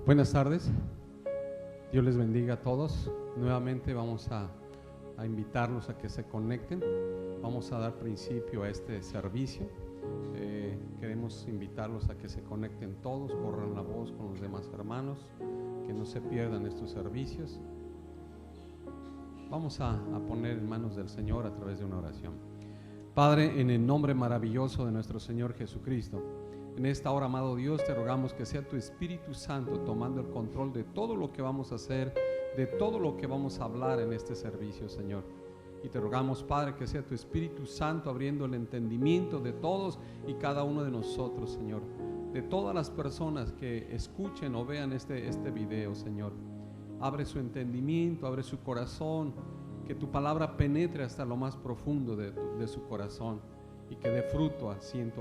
Buenas tardes, Dios les bendiga a todos. Nuevamente vamos a invitarlos a que se conecten. Vamos a dar principio a este servicio. Queremos invitarlos a que se conecten todos, corran la voz con los demás hermanos, que no se pierdan estos servicios. Vamos a poner en manos del Señor a través de una oración. Padre, en el nombre maravilloso de nuestro Señor Jesucristo, en esta hora, amado Dios, te rogamos que sea tu Espíritu Santo tomando el control de todo lo que vamos a hacer, de todo lo que vamos a hablar en este servicio, Señor. Y te rogamos, Padre, que sea tu Espíritu Santo abriendo el entendimiento de todos y cada uno de nosotros, Señor. De todas las personas que escuchen o vean este video, Señor. Abre su entendimiento, abre su corazón, que tu palabra penetre hasta lo más profundo de su corazón y que dé fruto al 100%.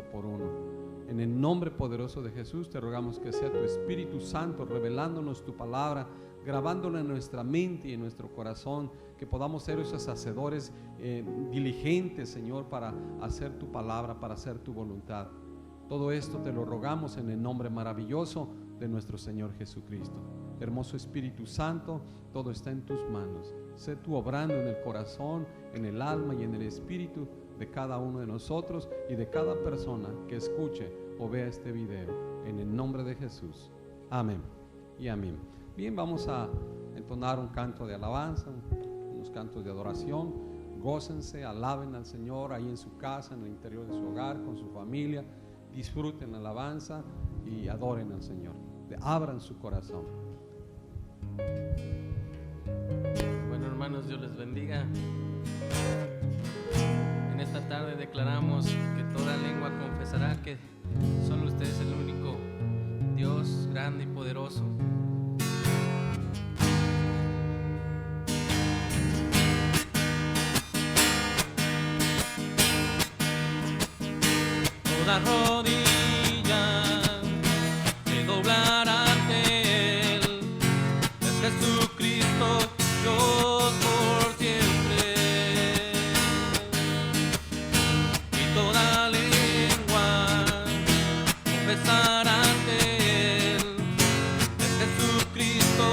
En el nombre poderoso de Jesús te rogamos que sea tu Espíritu Santo revelándonos tu palabra, grabándola en nuestra mente y en nuestro corazón, que podamos ser esos hacedores diligentes, Señor, para hacer tu palabra, para hacer tu voluntad. Todo esto te lo rogamos en el nombre maravilloso de nuestro Señor Jesucristo. Hermoso Espíritu Santo, todo está en tus manos. Sé tú obrando en el corazón, en el alma y en el espíritu de cada uno de nosotros y de cada persona que escuche o vea este video, en el nombre de Jesús. Amén y amén. Bien, vamos a entonar un canto de alabanza, unos cantos de adoración. Gócense, alaben al Señor ahí en su casa, en el interior de su hogar, con su familia. Disfruten la alabanza y adoren al Señor. Abran su corazón. Bueno, hermanos, Dios les bendiga. En esta tarde declaramos que toda lengua confesará que solo usted es el único Dios grande y poderoso. Toda rodilla se doblará ante Él. Es Jesucristo, Dios por siempre. Y toda lengua confesará ante Él. Es Jesucristo,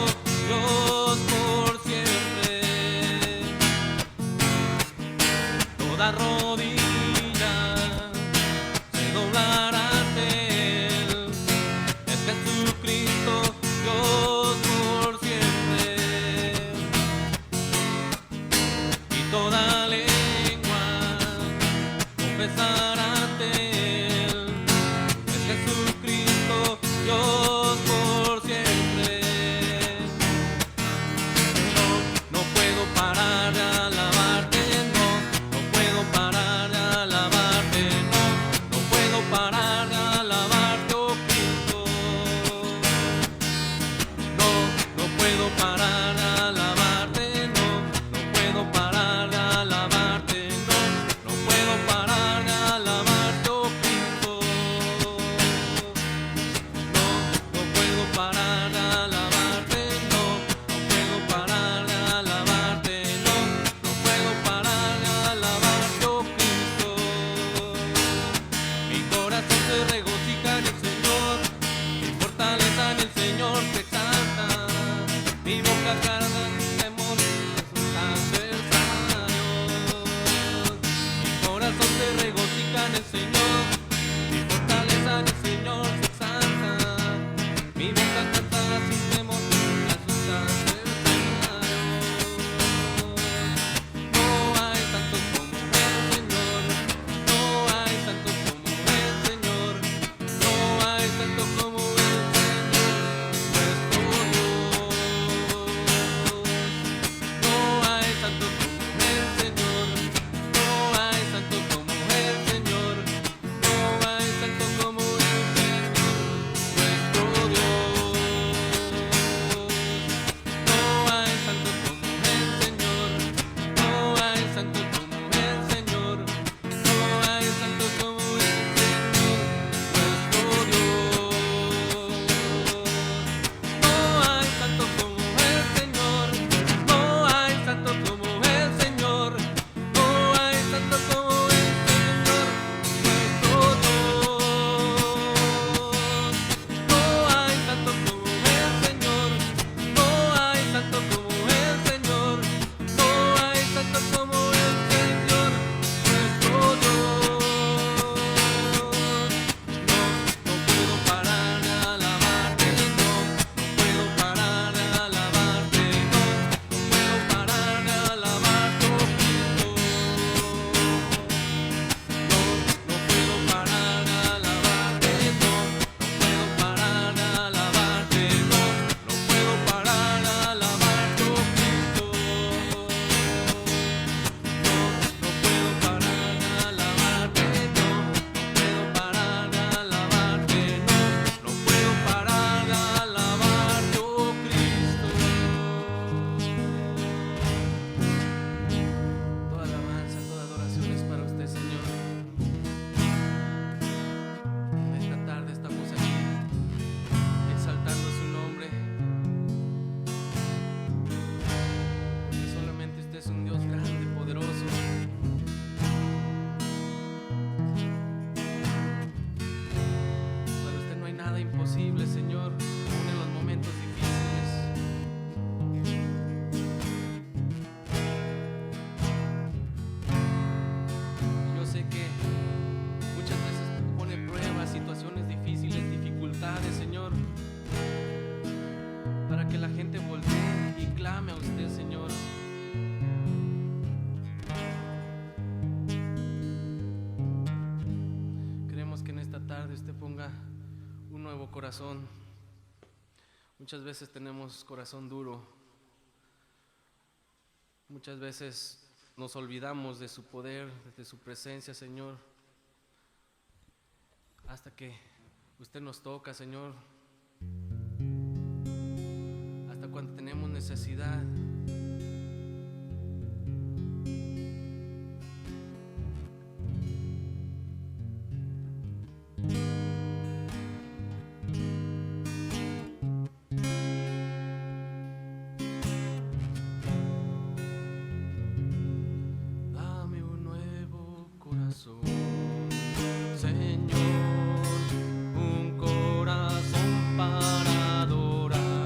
Dios por siempre. Toda rodilla se doblará ante Él. Es Jesucristo, Dios por siempre. Y toda lengua confesará ante Él. Es Jesucristo, Dios por siempre. No puedo parar de alabarte, no puedo parar de alabarte, no puedo parar de alabarte, oh Cristo. No puedo parar de alabarte, no puedo parar de alabarte, no puedo parar de alabarte, oh Cristo. No puedo parar de alabarte, no puedo parar de alabarte, no puedo parar de alabarte, oh Cristo. Mi corazón se regocija en el Señor, mi fortaleza en el Señor se exalta, mi boca carga temor de sus adversarios. Mi corazón se regocija en el Señor, mi fortaleza en el Señor se exalta, mi boca canta sin temor a sus adversarios. No hay santo como el Señor, no hay santo como el Señor, no hay santo como el Señor, nuestro Dios. No hay santo como el Señor, no hay santo como el Señor, no hay santo como el Señor. ponga un nuevo corazón. Muchas veces tenemos corazón duro. Muchas veces nos olvidamos de su poder, de su presencia, Señor. Hasta que usted nos toca, Señor. Hasta cuando tenemos necesidad. Dame un nuevo corazón, Señor, un corazón para adorarte,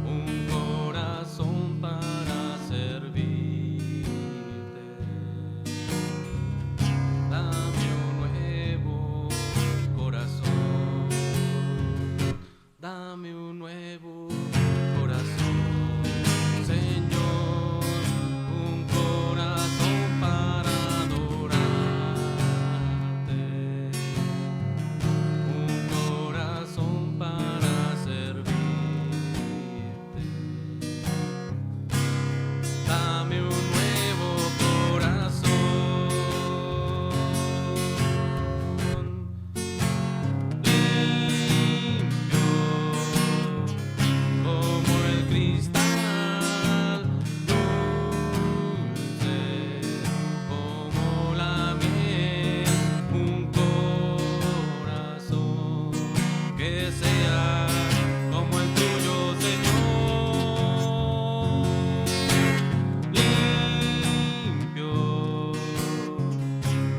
un corazón para servirte. Dame un nuevo corazón, dame un nuevo corazón, Señor, un corazón para adorarte, un corazón para servirte. Dame un nuevo corazón, limpio como el cristal, dulce como la miel, un corazón que sea como el tuyo, Señor, limpio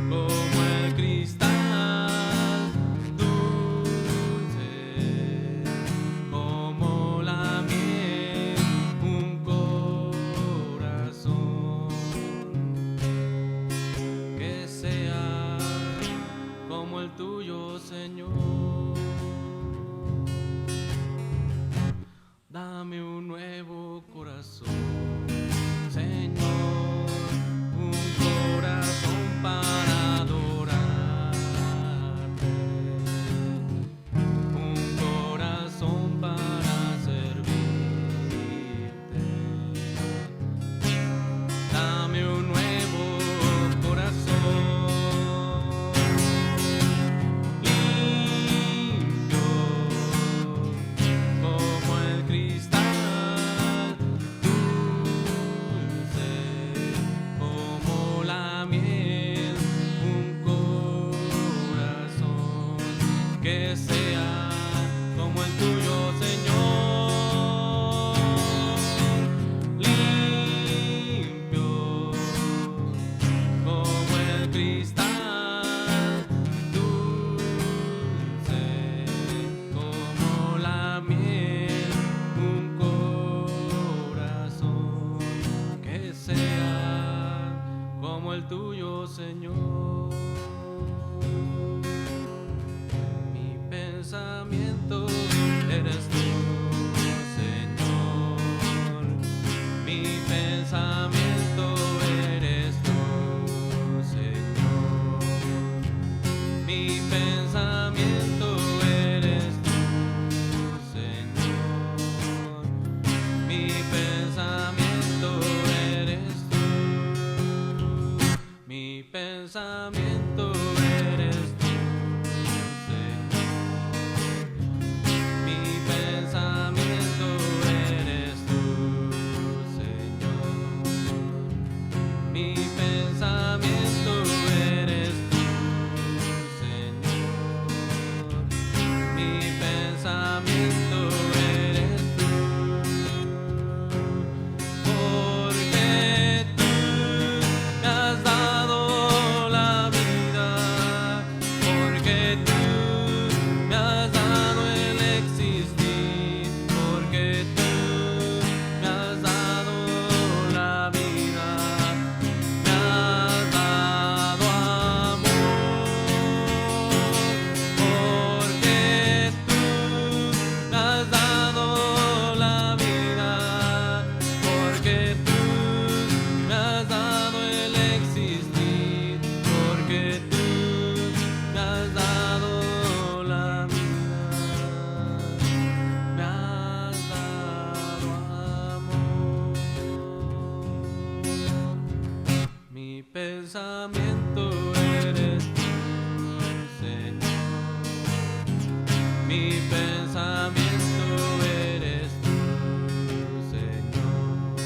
como el cristal, dulce como la miel, un corazón que sea como el tuyo, Señor. Dame un nuevo corazón, Señor, un corazón para adorarte, un corazón para servirte. Dame un nuevo corazón, limpio como el cristal, dulce como la miel, un corazón que sea como el tuyo, Señor, limpio como el cristal, dulce como la miel, un corazón que sea como el tuyo, Señor. Mi pensamiento eres tú, Señor. Mi pensamiento eres tú, Señor. Mi pensamiento eres tú, Señor. Mi pensamiento eres tú. Mi pensamiento eres tú, Señor. Mi pensamiento eres tú, Señor. Mi pensamiento eres tú, Señor. Mi pensamiento eres tú, porque tú me has dado la vida. pensamiento eres tú, Señor. Mi pensamiento eres tú, Señor.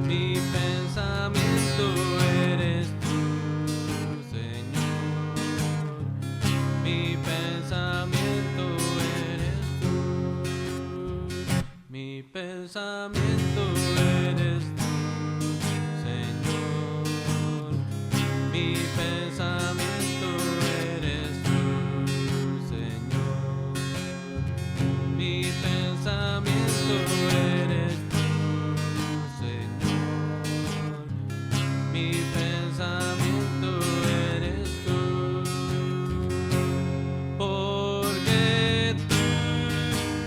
Mi pensamiento eres tú, Señor. Mi pensamiento eres tú. Mi pensamiento eres tú, Señor. Mi pensamiento eres tú, Señor. Mi pensamiento eres tú, Señor. Mi pensamiento eres tú. Porque tú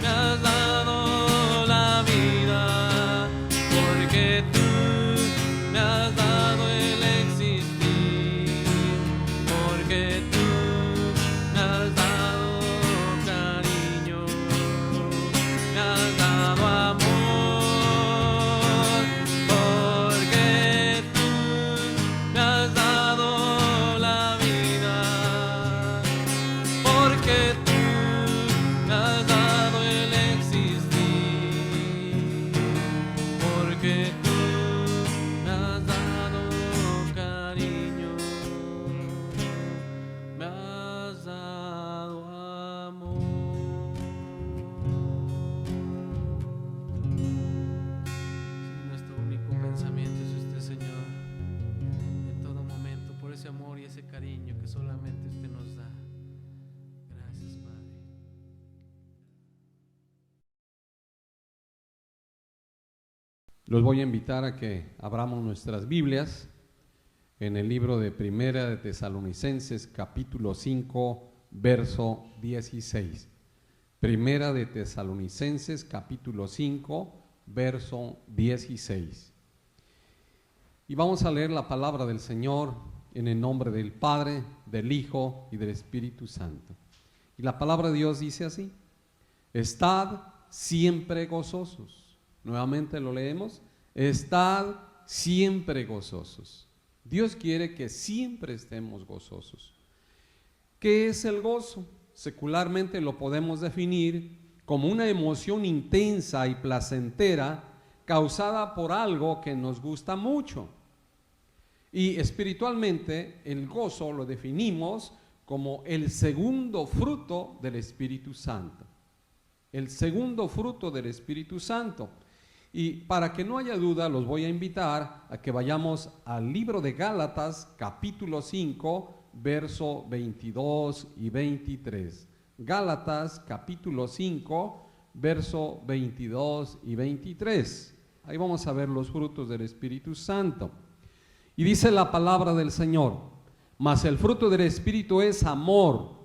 me has dado la vida, porque tú me has dado el existir, porque tú me has dado cariño, me has dado amor, porque tú me has dado la vida, porque tú me has dado el existir, porque tú me has dado cariño, me has dado amor. Nuestro único pensamiento es usted, Señor, en todo momento, por ese amor y ese cariño que solamente usted nos da. Gracias, Padre. Los voy a invitar a que abramos nuestras Biblias en el libro de Primera de Tesalonicenses, capítulo 5, verso 16. Primera de Tesalonicenses, capítulo 5, verso 16. Y vamos a leer la palabra del Señor en el nombre del Padre, del Hijo y del Espíritu Santo. Y la palabra de Dios dice así: estad siempre gozosos. Nuevamente lo leemos: estad siempre gozosos. Dios quiere que siempre estemos gozosos. ¿Qué es el gozo? Secularmente lo podemos definir como una emoción intensa y placentera causada por algo que nos gusta mucho. Y espiritualmente el gozo lo definimos como el segundo fruto del Espíritu Santo. El segundo fruto del Espíritu Santo. Y para que no haya duda, los voy a invitar a que vayamos al libro de Gálatas, capítulo 5, verso 22 y 23. Gálatas, capítulo 5, verso 22 y 23. Ahí vamos a ver los frutos del Espíritu Santo. Y dice la palabra del Señor: mas el fruto del Espíritu es amor,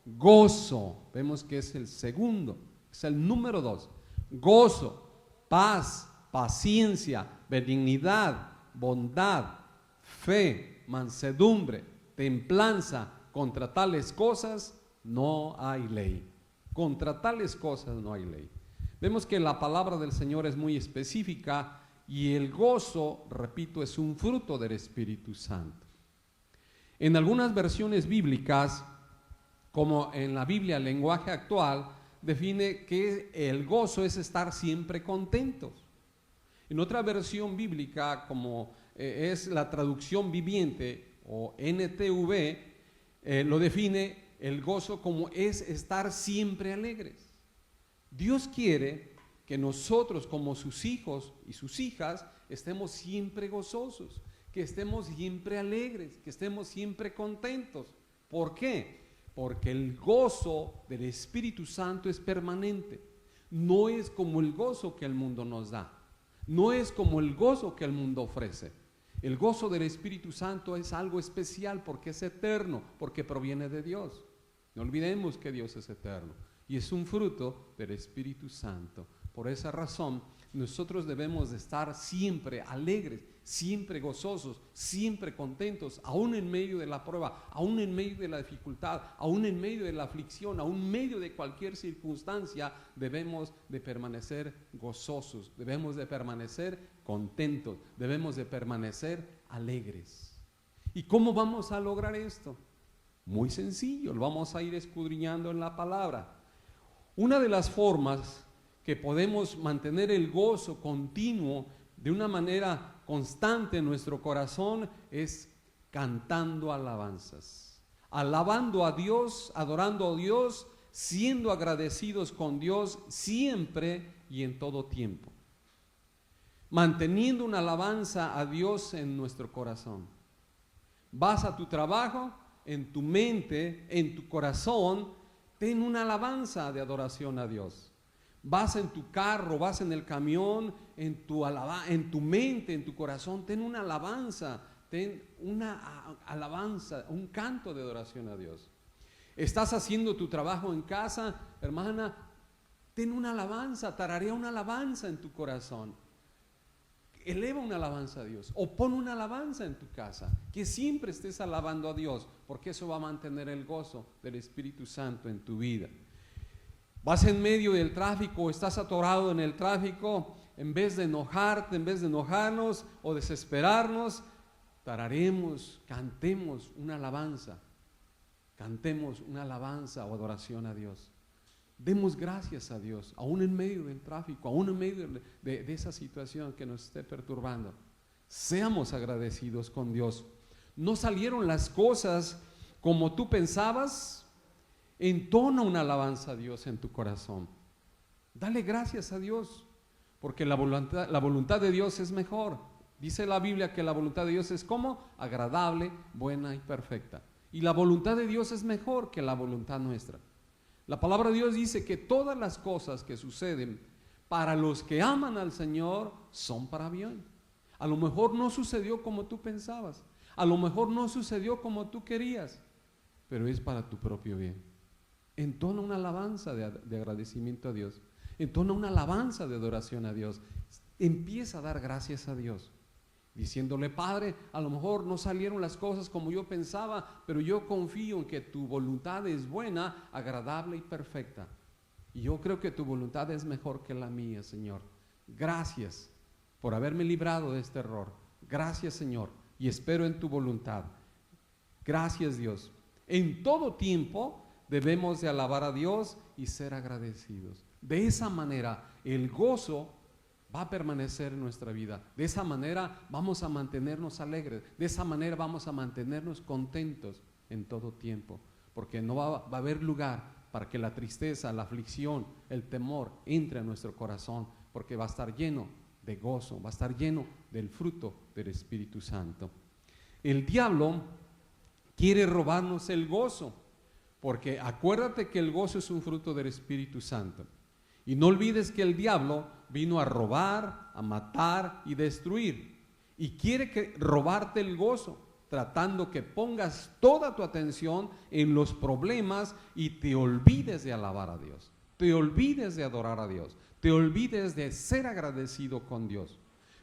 gozo. Vemos que es el segundo, es el número 2. Gozo, paz, paciencia, benignidad, bondad, fe, mansedumbre, templanza. Contra tales cosas no hay ley. Contra tales cosas no hay ley. Vemos que la palabra del Señor es muy específica y el gozo, repito, es un fruto del Espíritu Santo. En algunas versiones bíblicas, como en la Biblia lenguaje actual, define que el gozo es estar siempre contentos. En otra versión bíblica, como es la traducción viviente o NTV, lo define el gozo como es estar siempre alegres. Dios quiere que nosotros como sus hijos y sus hijas estemos siempre gozosos, que estemos siempre alegres, que estemos siempre contentos. ¿Por qué? Porque el gozo del Espíritu Santo es permanente. No es como el gozo que el mundo nos da. No es como el gozo que el mundo ofrece. El gozo del Espíritu Santo es algo especial porque es eterno, porque proviene de Dios. No olvidemos que Dios es eterno y es un fruto del Espíritu Santo. Por esa razón, nosotros debemos de estar siempre alegres, siempre gozosos, siempre contentos, aún en medio de la prueba, aún en medio de la dificultad, aún en medio de la aflicción, aún en medio de cualquier circunstancia. Debemos de permanecer gozosos, debemos de permanecer contentos, debemos de permanecer alegres. ¿Y cómo vamos a lograr esto? Muy sencillo, lo vamos a ir escudriñando en la palabra. Una de las formas que podemos mantener el gozo continuo de una manera constante en nuestro corazón es cantando alabanzas, alabando a Dios, adorando a Dios, siendo agradecidos con Dios siempre y en todo tiempo, manteniendo una alabanza a Dios en nuestro corazón. Vas a tu trabajo, en tu mente, en tu corazón, ten una alabanza de adoración a Dios. Vas en tu carro, vas en el camión, en tu mente, en tu corazón, ten una alabanza, un canto de adoración a Dios. Estás haciendo tu trabajo en casa, hermana, ten una alabanza, tararea una alabanza en tu corazón. Eleva una alabanza a Dios, o pon una alabanza en tu casa, que siempre estés alabando a Dios, porque eso va a mantener el gozo del Espíritu Santo en tu vida. Vas en medio del tráfico, estás atorado en el tráfico, en vez de enojarte, en vez de enojarnos o desesperarnos, tararemos, cantemos una alabanza o adoración a Dios. Demos gracias a Dios, aún en medio del tráfico, aún en medio de esa situación que nos esté perturbando. Seamos agradecidos con Dios. No salieron las cosas como tú pensabas. Entona una alabanza a Dios en tu corazón. Dale gracias a Dios, porque la voluntad de Dios es mejor. Dice la Biblia que la voluntad de Dios es como agradable, buena y perfecta. Y la voluntad de Dios es mejor que la voluntad nuestra. La palabra de Dios dice que todas las cosas que suceden para los que aman al Señor son para bien. A lo mejor no sucedió como tú pensabas, a lo mejor no sucedió como tú querías, pero es para tu propio bien. Entona una alabanza de agradecimiento a Dios, entona una alabanza de adoración a Dios, empieza a dar gracias a Dios, diciéndole: Padre, a lo mejor no salieron las cosas como yo pensaba, pero yo confío en que tu voluntad es buena, agradable y perfecta, y yo creo que tu voluntad es mejor que la mía, Señor. Gracias por haberme librado de este error, gracias, Señor, y espero en tu voluntad. Gracias, Dios. En todo tiempo debemos de alabar a Dios y ser agradecidos. De esa manera el gozo va a permanecer en nuestra vida. De esa manera vamos a mantenernos alegres. De esa manera vamos a mantenernos contentos en todo tiempo. Porque no va a haber lugar para que la tristeza, la aflicción, el temor entre a nuestro corazón. Porque va a estar lleno de gozo, va a estar lleno del fruto del Espíritu Santo. El diablo quiere robarnos el gozo. Porque acuérdate que el gozo es un fruto del Espíritu Santo. Y no olvides que el diablo vino a robar, a matar y destruir. Y quiere robarte el gozo, tratando que pongas toda tu atención en los problemas y te olvides de alabar a Dios. Te olvides de adorar a Dios. Te olvides de ser agradecido con Dios.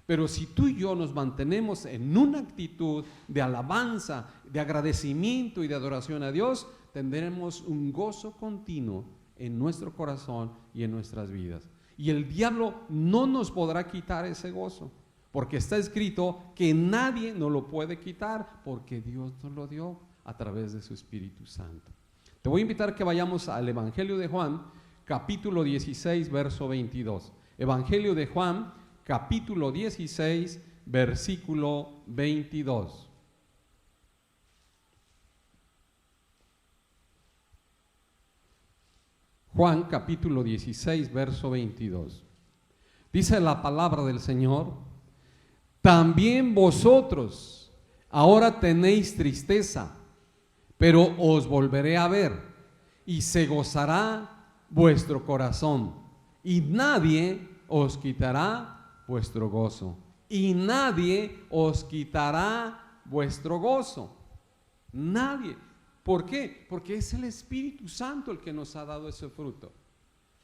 Pero si tú y yo nos mantenemos en una actitud de alabanza, de agradecimiento y de adoración a Dios, tendremos un gozo continuo en nuestro corazón y en nuestras vidas. Y el diablo no nos podrá quitar ese gozo, porque está escrito que nadie nos lo puede quitar, porque Dios nos lo dio a través de su Espíritu Santo. Te voy a invitar que vayamos al Evangelio de Juan, capítulo 16, verso 22. Evangelio de Juan, capítulo 16, versículo 22. Juan capítulo 16, verso 22. Dice la palabra del Señor: también vosotros ahora tenéis tristeza, pero os volveré a ver, y se gozará vuestro corazón, y nadie os quitará vuestro gozo. Y nadie os quitará vuestro gozo. Nadie. ¿Por qué? Porque es el Espíritu Santo el que nos ha dado ese fruto.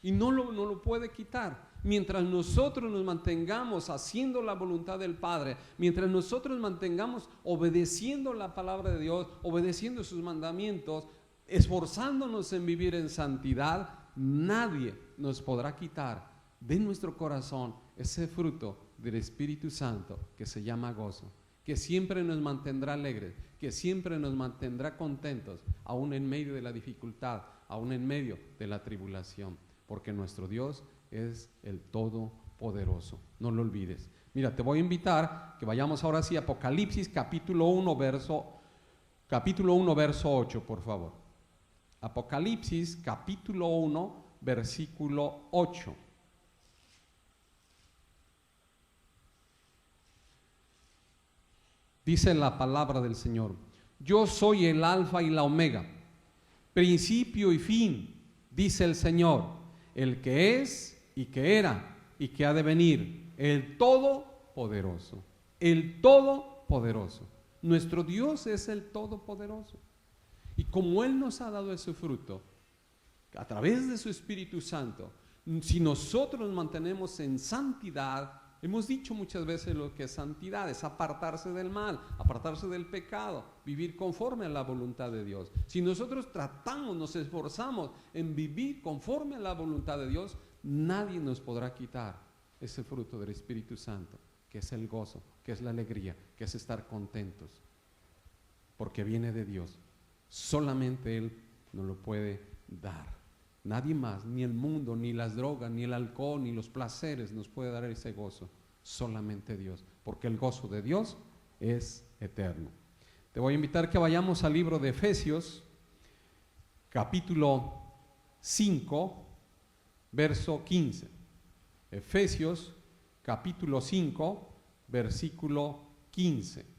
Y no lo puede quitar. Mientras nosotros nos mantengamos haciendo la voluntad del Padre, mientras nosotros mantengamos obedeciendo la palabra de Dios, obedeciendo sus mandamientos, esforzándonos en vivir en santidad, nadie nos podrá quitar de nuestro corazón ese fruto del Espíritu Santo que se llama gozo, que siempre nos mantendrá alegres, que siempre nos mantendrá contentos, aún en medio de la dificultad, aún en medio de la tribulación, porque nuestro Dios es el Todopoderoso. No lo olvides. Mira, te voy a invitar que vayamos ahora sí a Apocalipsis capítulo 1 verso 8, por favor. Apocalipsis capítulo 1 versículo 8. Dice la palabra del Señor: yo soy el alfa y la omega, principio y fin, dice el Señor, el que es y que era y que ha de venir, el Todopoderoso. El Todopoderoso. Nuestro Dios es el Todopoderoso. Y como Él nos ha dado ese fruto, a través de su Espíritu Santo, si nosotros nos mantenemos en santidad, hemos dicho muchas veces lo que es santidad, es apartarse del mal, apartarse del pecado, vivir conforme a la voluntad de Dios. Si nosotros tratamos, nos esforzamos en vivir conforme a la voluntad de Dios, nadie nos podrá quitar ese fruto del Espíritu Santo, que es el gozo, que es la alegría, que es estar contentos, porque viene de Dios. Solamente Él nos lo puede dar. Nadie más, ni el mundo, ni las drogas, ni el alcohol, ni los placeres nos puede dar ese gozo. Solamente Dios, porque el gozo de Dios es eterno. Te voy a invitar que vayamos al libro de Efesios, capítulo 5, verso 15. Efesios capítulo 5 versículo 15.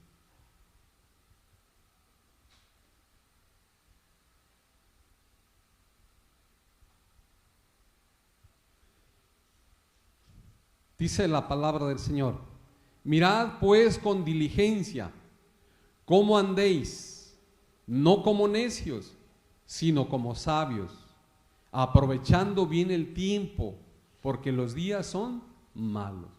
Dice la palabra del Señor: mirad pues con diligencia cómo andéis, no como necios, sino como sabios, aprovechando bien el tiempo, porque los días son malos.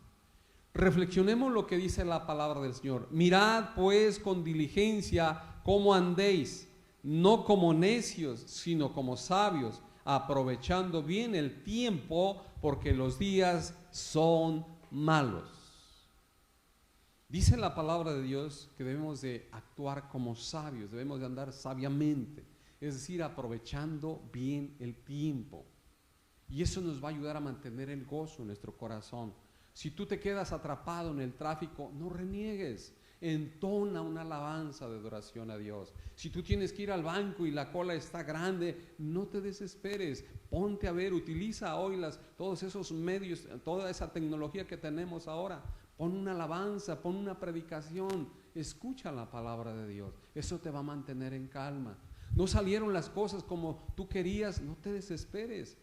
Reflexionemos lo que dice la palabra del Señor. Mirad pues con diligencia cómo andéis, no como necios, sino como sabios, aprovechando bien el tiempo, porque los días son malos. Dice la palabra de Dios que debemos de actuar como sabios, debemos de andar sabiamente, es decir, aprovechando bien el tiempo. Y eso nos va a ayudar a mantener el gozo en nuestro corazón. Si tú te quedas atrapado en el tráfico, no reniegues, entona una alabanza de adoración a Dios. Si tú tienes que ir al banco y la cola está grande, no te desesperes, ponte a ver, utiliza hoy todos esos medios, toda esa tecnología que tenemos ahora. Pon una alabanza, pon una predicación, escucha la palabra de Dios. Eso te va a mantener en calma. No salieron las cosas como tú querías, no te desesperes.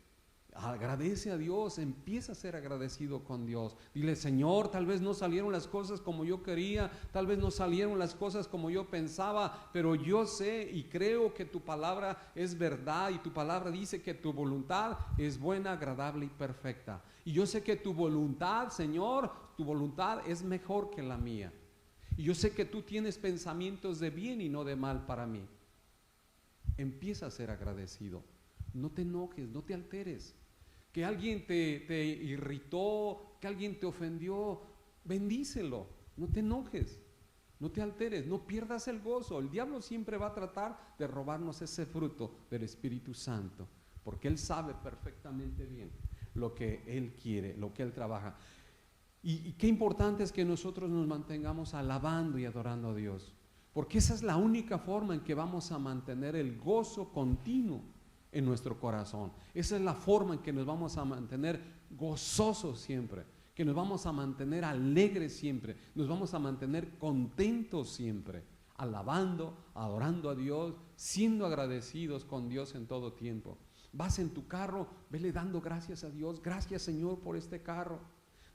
Agradece a Dios, empieza a ser agradecido con Dios. Dile: Señor, tal vez no salieron las cosas como yo quería, tal vez no salieron las cosas como yo pensaba, pero yo sé y creo que tu palabra es verdad, y tu palabra dice que tu voluntad es buena, agradable y perfecta. Y yo sé que tu voluntad, Señor, tu voluntad es mejor que la mía. Y yo sé que tú tienes pensamientos de bien y no de mal para mí. Empieza a ser agradecido. No te enojes, no te alteres. Que alguien te irritó, que alguien te ofendió, bendícelo, no te enojes, no te alteres, no pierdas el gozo. El diablo siempre va a tratar de robarnos ese fruto del Espíritu Santo, porque él sabe perfectamente bien lo que él quiere, lo que él trabaja. Y qué importante es que nosotros nos mantengamos alabando y adorando a Dios, porque esa es la única forma en que vamos a mantener el gozo continuo en nuestro corazón. Esa es la forma en que nos vamos a mantener gozosos siempre, que nos vamos a mantener alegres siempre, nos vamos a mantener contentos siempre, alabando, adorando a Dios, siendo agradecidos con Dios en todo tiempo. Vas en tu carro, vele dando gracias a Dios. Gracias, Señor, por este carro.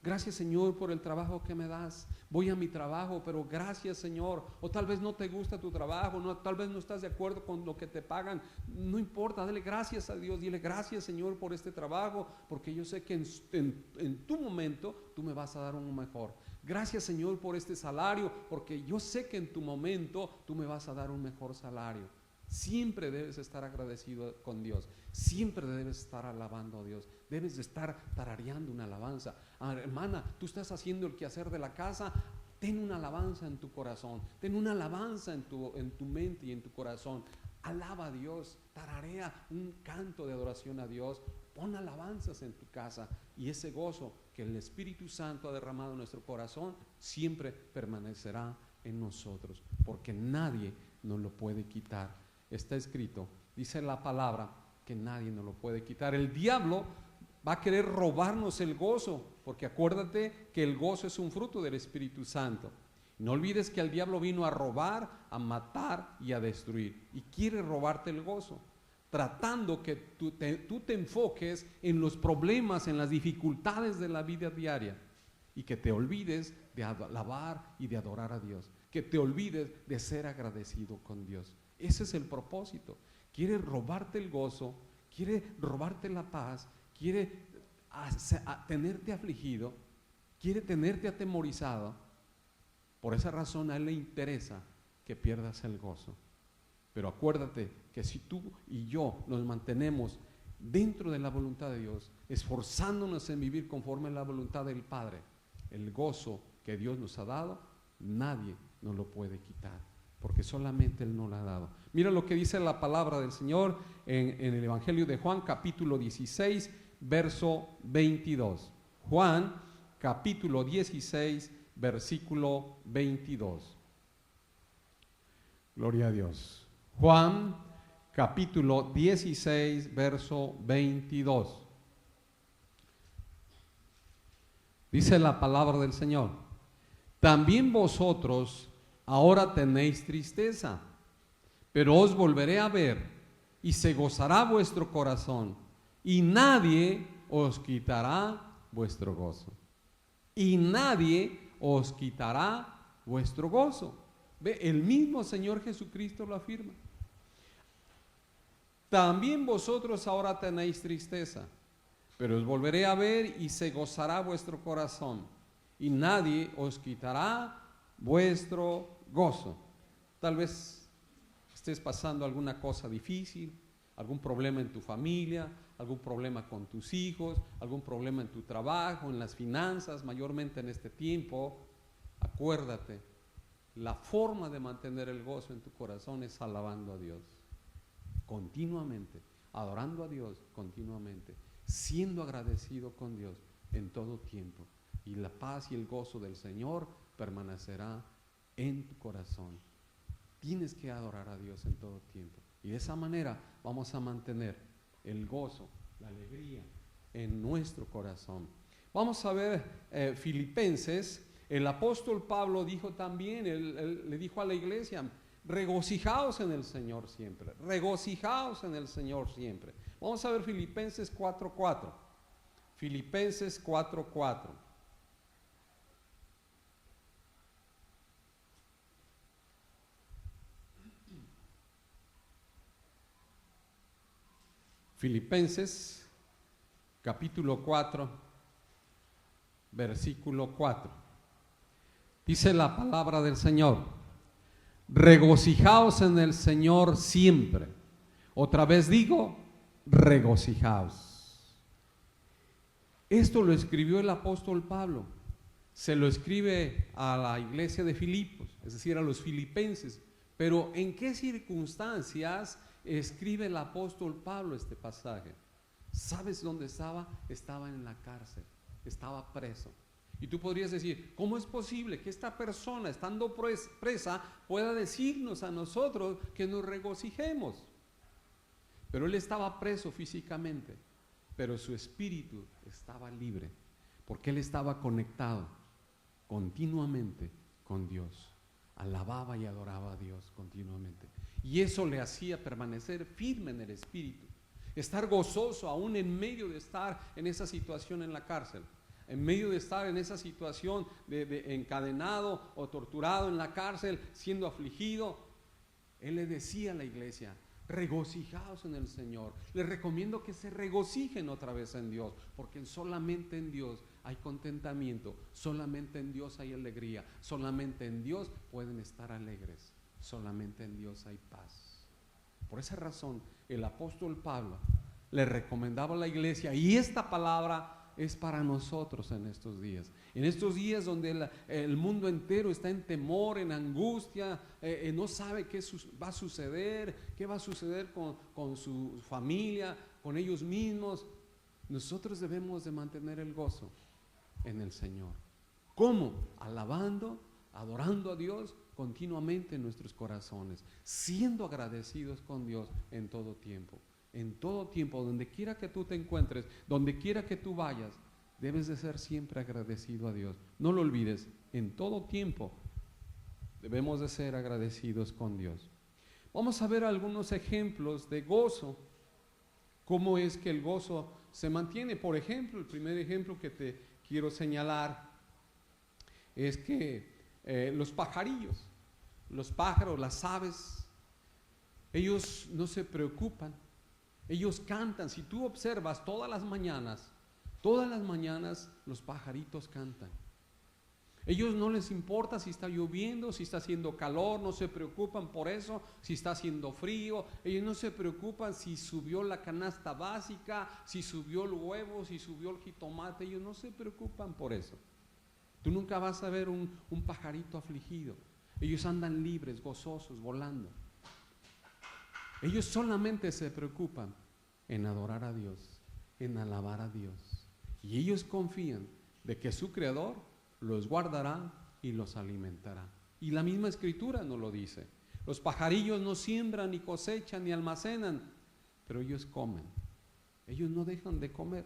Gracias, Señor, por el trabajo que me das. Voy a mi trabajo, pero gracias, Señor. O tal vez no te gusta tu trabajo, no, tal vez no estás de acuerdo con lo que te pagan. No importa, dale gracias a Dios. Dile gracias, Señor, por este trabajo, porque yo sé que en tu momento tú me vas a dar uno mejor. Gracias, Señor, por este salario, porque yo sé que en tu momento tú me vas a dar un mejor salario. Siempre debes estar agradecido con Dios. Siempre debes estar alabando a Dios. Debes de estar tarareando una alabanza. Hermana, tú estás haciendo el quehacer de la casa. Ten una alabanza en tu corazón. Ten una alabanza en tu mente y en tu corazón. Alaba a Dios. Tararea un canto de adoración a Dios. Pon alabanzas en tu casa. Y ese gozo que el Espíritu Santo ha derramado en nuestro corazón siempre permanecerá en nosotros. Porque nadie nos lo puede quitar. Está escrito, dice la palabra, que nadie nos lo puede quitar. El diablo va a querer robarnos el gozo, porque acuérdate que el gozo es un fruto del Espíritu Santo. No olvides que el diablo vino a robar, a matar y a destruir, y quiere robarte el gozo, tratando que tú te enfoques en los problemas, en las dificultades de la vida diaria, y que te olvides de alabar y de adorar a Dios, que te olvides de ser agradecido con Dios. Ese es el propósito. Quiere robarte el gozo, quiere robarte la paz, quiere tenerte afligido, quiere tenerte atemorizado. Por esa razón a él le interesa que pierdas el gozo. Pero acuérdate que si tú y yo nos mantenemos dentro de la voluntad de Dios, esforzándonos en vivir conforme a la voluntad del Padre, el gozo que Dios nos ha dado, nadie nos lo puede quitar, porque solamente Él nos lo ha dado. Mira lo que dice la palabra del Señor en el Evangelio de Juan, capítulo 16, verso 22. Juan, capítulo 16, versículo 22. Gloria a Dios. Juan, capítulo 16, verso 22. Dice la palabra del Señor: también vosotros ahora tenéis tristeza, pero os volveré a ver y se gozará vuestro corazón y nadie os quitará vuestro gozo. Y nadie os quitará vuestro gozo. Ve, el mismo Señor Jesucristo lo afirma. También vosotros ahora tenéis tristeza, pero os volveré a ver y se gozará vuestro corazón y nadie os quitará vuestro gozo. Tal vez estés pasando alguna cosa difícil, algún problema en tu familia, algún problema con tus hijos, algún problema en tu trabajo, en las finanzas, mayormente en este tiempo. Acuérdate, la forma de mantener el gozo en tu corazón es alabando a Dios continuamente, adorando a Dios continuamente, siendo agradecido con Dios en todo tiempo. Y la paz y el gozo del Señor permanecerá en tu corazón. Tienes que adorar a Dios en todo tiempo. Y de esa manera vamos a mantener el gozo, la alegría en nuestro corazón. Vamos a ver Filipenses. El apóstol Pablo dijo también, él le dijo a la iglesia: regocijaos en el Señor siempre, regocijaos en el Señor siempre. Vamos a ver Filipenses 4:4. Filipenses 4:4. Filipenses capítulo 4, versículo 4. Dice la palabra del Señor: regocijaos en el Señor siempre. Otra vez digo, regocijaos. Esto lo escribió el apóstol Pablo. Se lo escribe a la iglesia de Filipos, es decir, a los filipenses. Pero ¿en qué circunstancias escribe el apóstol Pablo este pasaje? ¿Sabes dónde estaba? Estaba en la cárcel, estaba preso. Y tú podrías decir: ¿cómo es posible que esta persona, estando presa, pueda decirnos a nosotros que nos regocijemos? Pero él estaba preso físicamente, pero su espíritu estaba libre, porque él estaba conectado continuamente con Dios. Alababa y adoraba a Dios continuamente. Y eso le hacía permanecer firme en el espíritu, estar gozoso aún en medio de estar en esa situación en la cárcel. en medio de estar en esa situación de encadenado o torturado en la cárcel, siendo afligido, él le decía a la iglesia: regocijaos en el Señor. Les recomiendo que se regocijen otra vez en Dios, porque solamente en Dios hay contentamiento, solamente en Dios hay alegría, solamente en Dios pueden estar alegres, solamente en Dios hay paz. Por esa razón el apóstol Pablo le recomendaba a la iglesia, y esta palabra es para nosotros en estos días donde el mundo entero está en temor, en angustia, no sabe qué va a suceder, qué va a suceder con su familia, con ellos mismos. Nosotros debemos de mantener el gozo en el Señor. ¿Cómo? Alabando, adorando a Dios continuamente en nuestros corazones, siendo agradecidos con Dios en todo tiempo. En todo tiempo, donde quiera que tú te encuentres, donde quiera que tú vayas, debes de ser siempre agradecido a Dios. No lo olvides, en todo tiempo debemos de ser agradecidos con Dios. Vamos a ver algunos ejemplos de gozo. ¿Cómo es que el gozo se mantiene? Por ejemplo, el primer ejemplo que te quiero señalar es que los pajarillos, los pájaros, las aves, ellos no se preocupan. Ellos cantan. Si tú observas todas las mañanas los pajaritos cantan. Ellos no les importa si está lloviendo, si está haciendo calor, no se preocupan por eso, si está haciendo frío. Ellos no se preocupan si subió la canasta básica, si subió el huevo, si subió el jitomate. Ellos no se preocupan por eso. Tú nunca vas a ver un pajarito afligido. Ellos andan libres, gozosos, volando. Ellos solamente se preocupan en adorar a Dios, en alabar a Dios. Y ellos confían de que su Creador los guardará y los alimentará. Y la misma Escritura nos lo dice. Los pajarillos no siembran, ni cosechan, ni almacenan, pero ellos comen. Ellos no dejan de comer.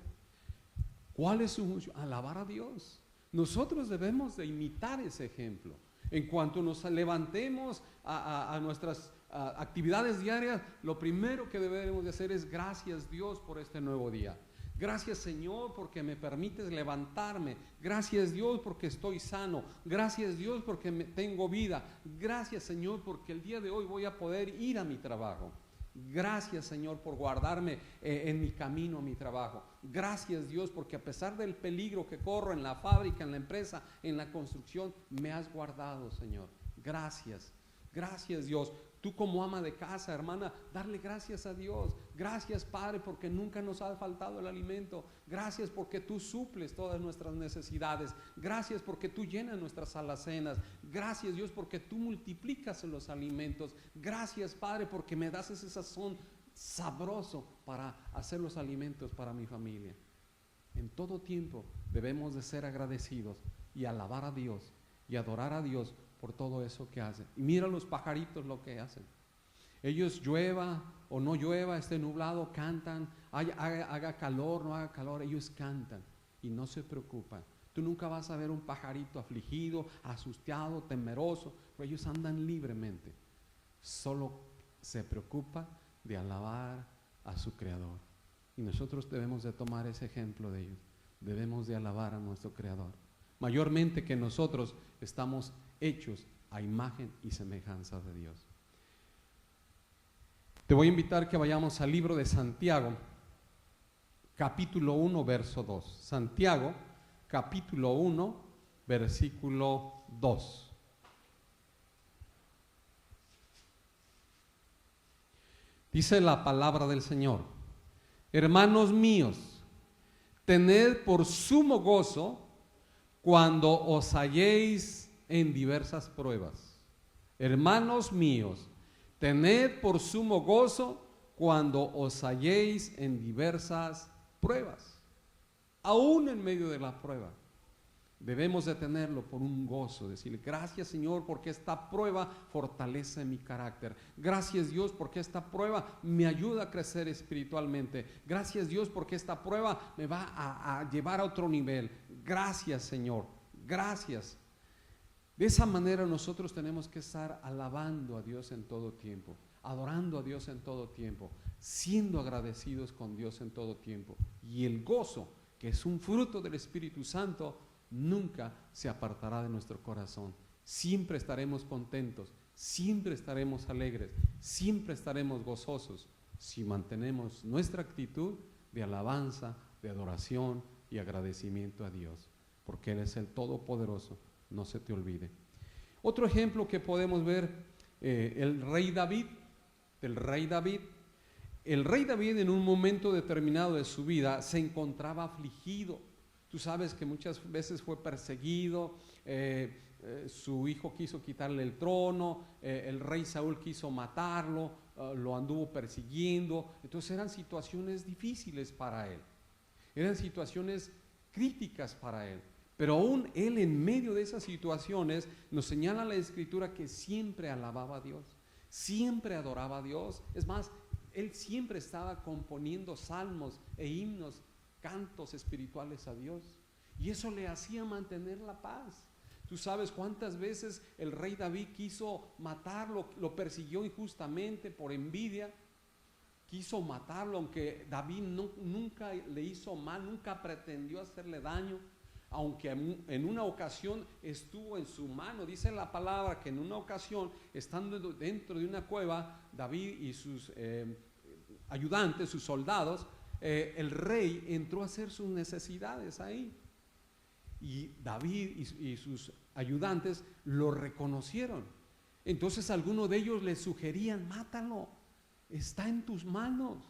¿Cuál es su función? Alabar a Dios. Nosotros debemos de imitar ese ejemplo. En cuanto nos levantemos a nuestras actividades diarias, lo primero que debemos de hacer es: gracias Dios por este nuevo día. Gracias Señor porque me permites levantarme. Gracias Dios porque estoy sano. Gracias Dios porque tengo vida. Gracias Señor porque el día de hoy voy a poder ir a mi trabajo. Gracias Señor por guardarme en mi camino a mi trabajo. Gracias Dios porque a pesar del peligro que corro en la fábrica, en la empresa, en la construcción, me has guardado, Señor. Gracias, gracias Dios. Tú como ama de casa, hermana, darle gracias a Dios. Gracias Padre porque nunca nos ha faltado el alimento. Gracias porque tú suples todas nuestras necesidades. Gracias porque tú llenas nuestras alacenas. Gracias Dios porque tú multiplicas los alimentos. Gracias Padre porque me das ese sazón sabroso para hacer los alimentos para mi familia. En todo tiempo debemos de ser agradecidos y alabar a Dios y adorar a Dios por todo eso que hacen. Y mira los pajaritos lo que hacen. Ellos, llueva o no llueva, esté nublado, cantan, haga calor, no haga calor, ellos cantan y no se preocupan. Tú nunca vas a ver un pajarito afligido, asustado, temeroso, pero ellos andan libremente. Solo se preocupa de alabar a su Creador. Y nosotros debemos de tomar ese ejemplo de ellos. Debemos de alabar a nuestro Creador. Mayormente que nosotros estamos hechos a imagen y semejanza de Dios. Te voy a invitar que vayamos al libro de Santiago, capítulo 1, verso 2. Santiago, capítulo 1, versículo 2. Dice la palabra del Señor: hermanos míos, tened por sumo gozo cuando os halléis en diversas pruebas. Hermanos míos, tened por sumo gozo cuando os halléis en diversas pruebas. Aún en medio de la prueba, debemos de tenerlo por un gozo, decirle: gracias Señor porque esta prueba fortalece mi carácter. Gracias Dios porque esta prueba me ayuda a crecer espiritualmente. Gracias Dios porque esta prueba me va a llevar a otro nivel. Gracias Señor, gracias. De esa manera nosotros tenemos que estar alabando a Dios en todo tiempo, adorando a Dios en todo tiempo, siendo agradecidos con Dios en todo tiempo. Y el gozo que es un fruto del Espíritu Santo, nunca se apartará de nuestro corazón. Siempre estaremos contentos, siempre estaremos alegres, siempre estaremos gozosos si mantenemos nuestra actitud de alabanza, de adoración y agradecimiento a Dios, porque Él es el Todopoderoso, no se te olvide. Otro ejemplo que podemos ver, el rey David. El rey David en un momento determinado de su vida se encontraba afligido. Tú sabes que muchas veces fue perseguido, su hijo quiso quitarle el trono, el rey Saúl quiso matarlo, lo anduvo persiguiendo. Entonces eran situaciones difíciles para él, eran situaciones críticas para él. Pero aún él, en medio de esas situaciones, nos señala la Escritura que siempre alababa a Dios, siempre adoraba a Dios. Es más, él siempre estaba componiendo salmos e himnos, cantos espirituales a Dios, y eso le hacía mantener la paz. Tú sabes cuántas veces el rey David quiso matarlo, lo persiguió injustamente por envidia, quiso matarlo, aunque David nunca le hizo mal, nunca pretendió hacerle daño, aunque en una ocasión estuvo en su mano. Dice la palabra que en una ocasión, estando dentro de una cueva, David y sus ayudantes, sus soldados, el rey entró a hacer sus necesidades ahí, y David y sus ayudantes lo reconocieron. Entonces algunos de ellos le sugerían: mátalo, está en tus manos.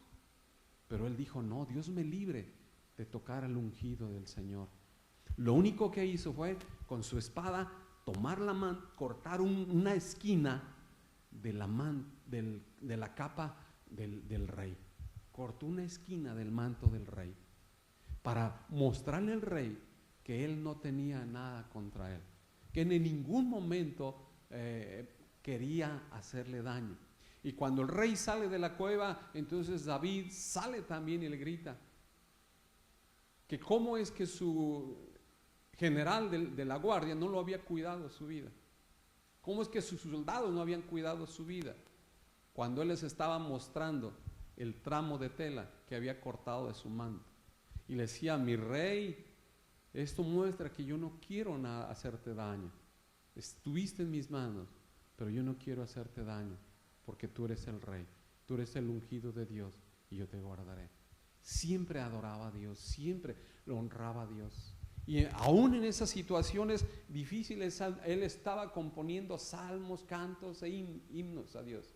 Pero él dijo: no, Dios me libre de tocar al ungido del Señor. Lo único que hizo fue con su espada tomar la mano, cortar una esquina de la capa del rey. Cortó una esquina del manto del rey para mostrarle al rey que él no tenía nada contra él, que en ningún momento quería hacerle daño. Y cuando el rey sale de la cueva, entonces David sale también y le grita que cómo es que su general de la guardia no lo había cuidado su vida, cómo es que sus soldados no habían cuidado su vida, cuando él les estaba mostrando el tramo de tela que había cortado de su manto, y le decía: mi rey, esto muestra que yo no quiero hacerte daño, estuviste en mis manos, pero yo no quiero hacerte daño, porque tú eres el rey, tú eres el ungido de Dios, y yo te guardaré. Siempre adoraba a Dios, siempre lo honraba a Dios. Y aún en esas situaciones difíciles, él estaba componiendo salmos, cantos e himnos a Dios.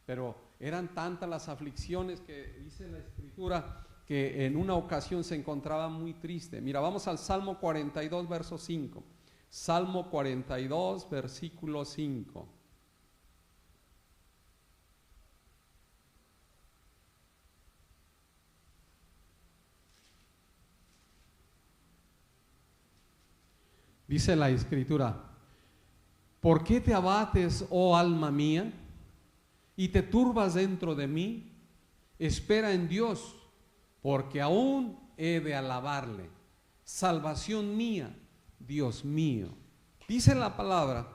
Pero eran tantas las aflicciones que dice la Escritura que en una ocasión se encontraba muy triste. Mira, vamos al Salmo 42, verso 5. Salmo 42, versículo 5. Dice la Escritura: ¿por qué te abates, oh alma mía, y te turbas dentro de mí? Espera en Dios, porque aún he de alabarle, salvación mía, Dios mío. Dice la palabra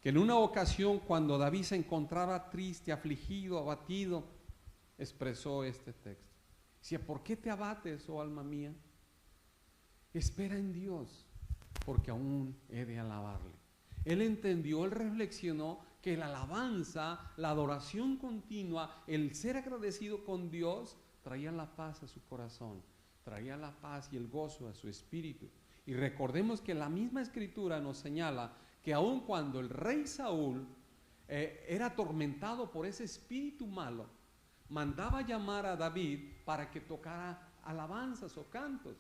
que en una ocasión, cuando David se encontraba triste, afligido, abatido, expresó este texto. Decía: ¿por qué te abates, oh alma mía? Espera en Dios, porque aún he de alabarle. Él entendió, él reflexionó que la alabanza, la adoración continua, el ser agradecido con Dios, traía la paz a su corazón, traía la paz y el gozo a su espíritu. Y recordemos que la misma Escritura nos señala que aun cuando el rey Saúl era atormentado por ese espíritu malo, mandaba llamar a David para que tocara alabanzas o cantos.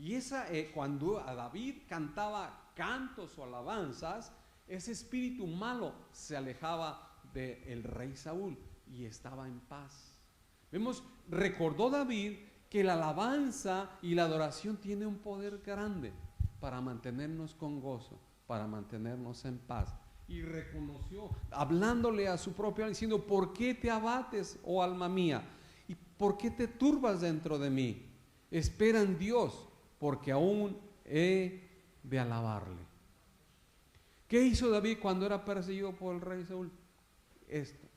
Y cuando a David cantaba cantos o alabanzas, ese espíritu malo se alejaba del rey Saúl y estaba en paz. Recordó David que la alabanza y la adoración tiene un poder grande para mantenernos con gozo, para mantenernos en paz. Y reconoció, hablándole a su propio alma, diciendo: ¿por qué te abates, oh alma mía? ¿Y por qué te turbas dentro de mí? Espera en Dios, porque aún he de alabarle. ¿Qué hizo David cuando era perseguido por el rey Saúl?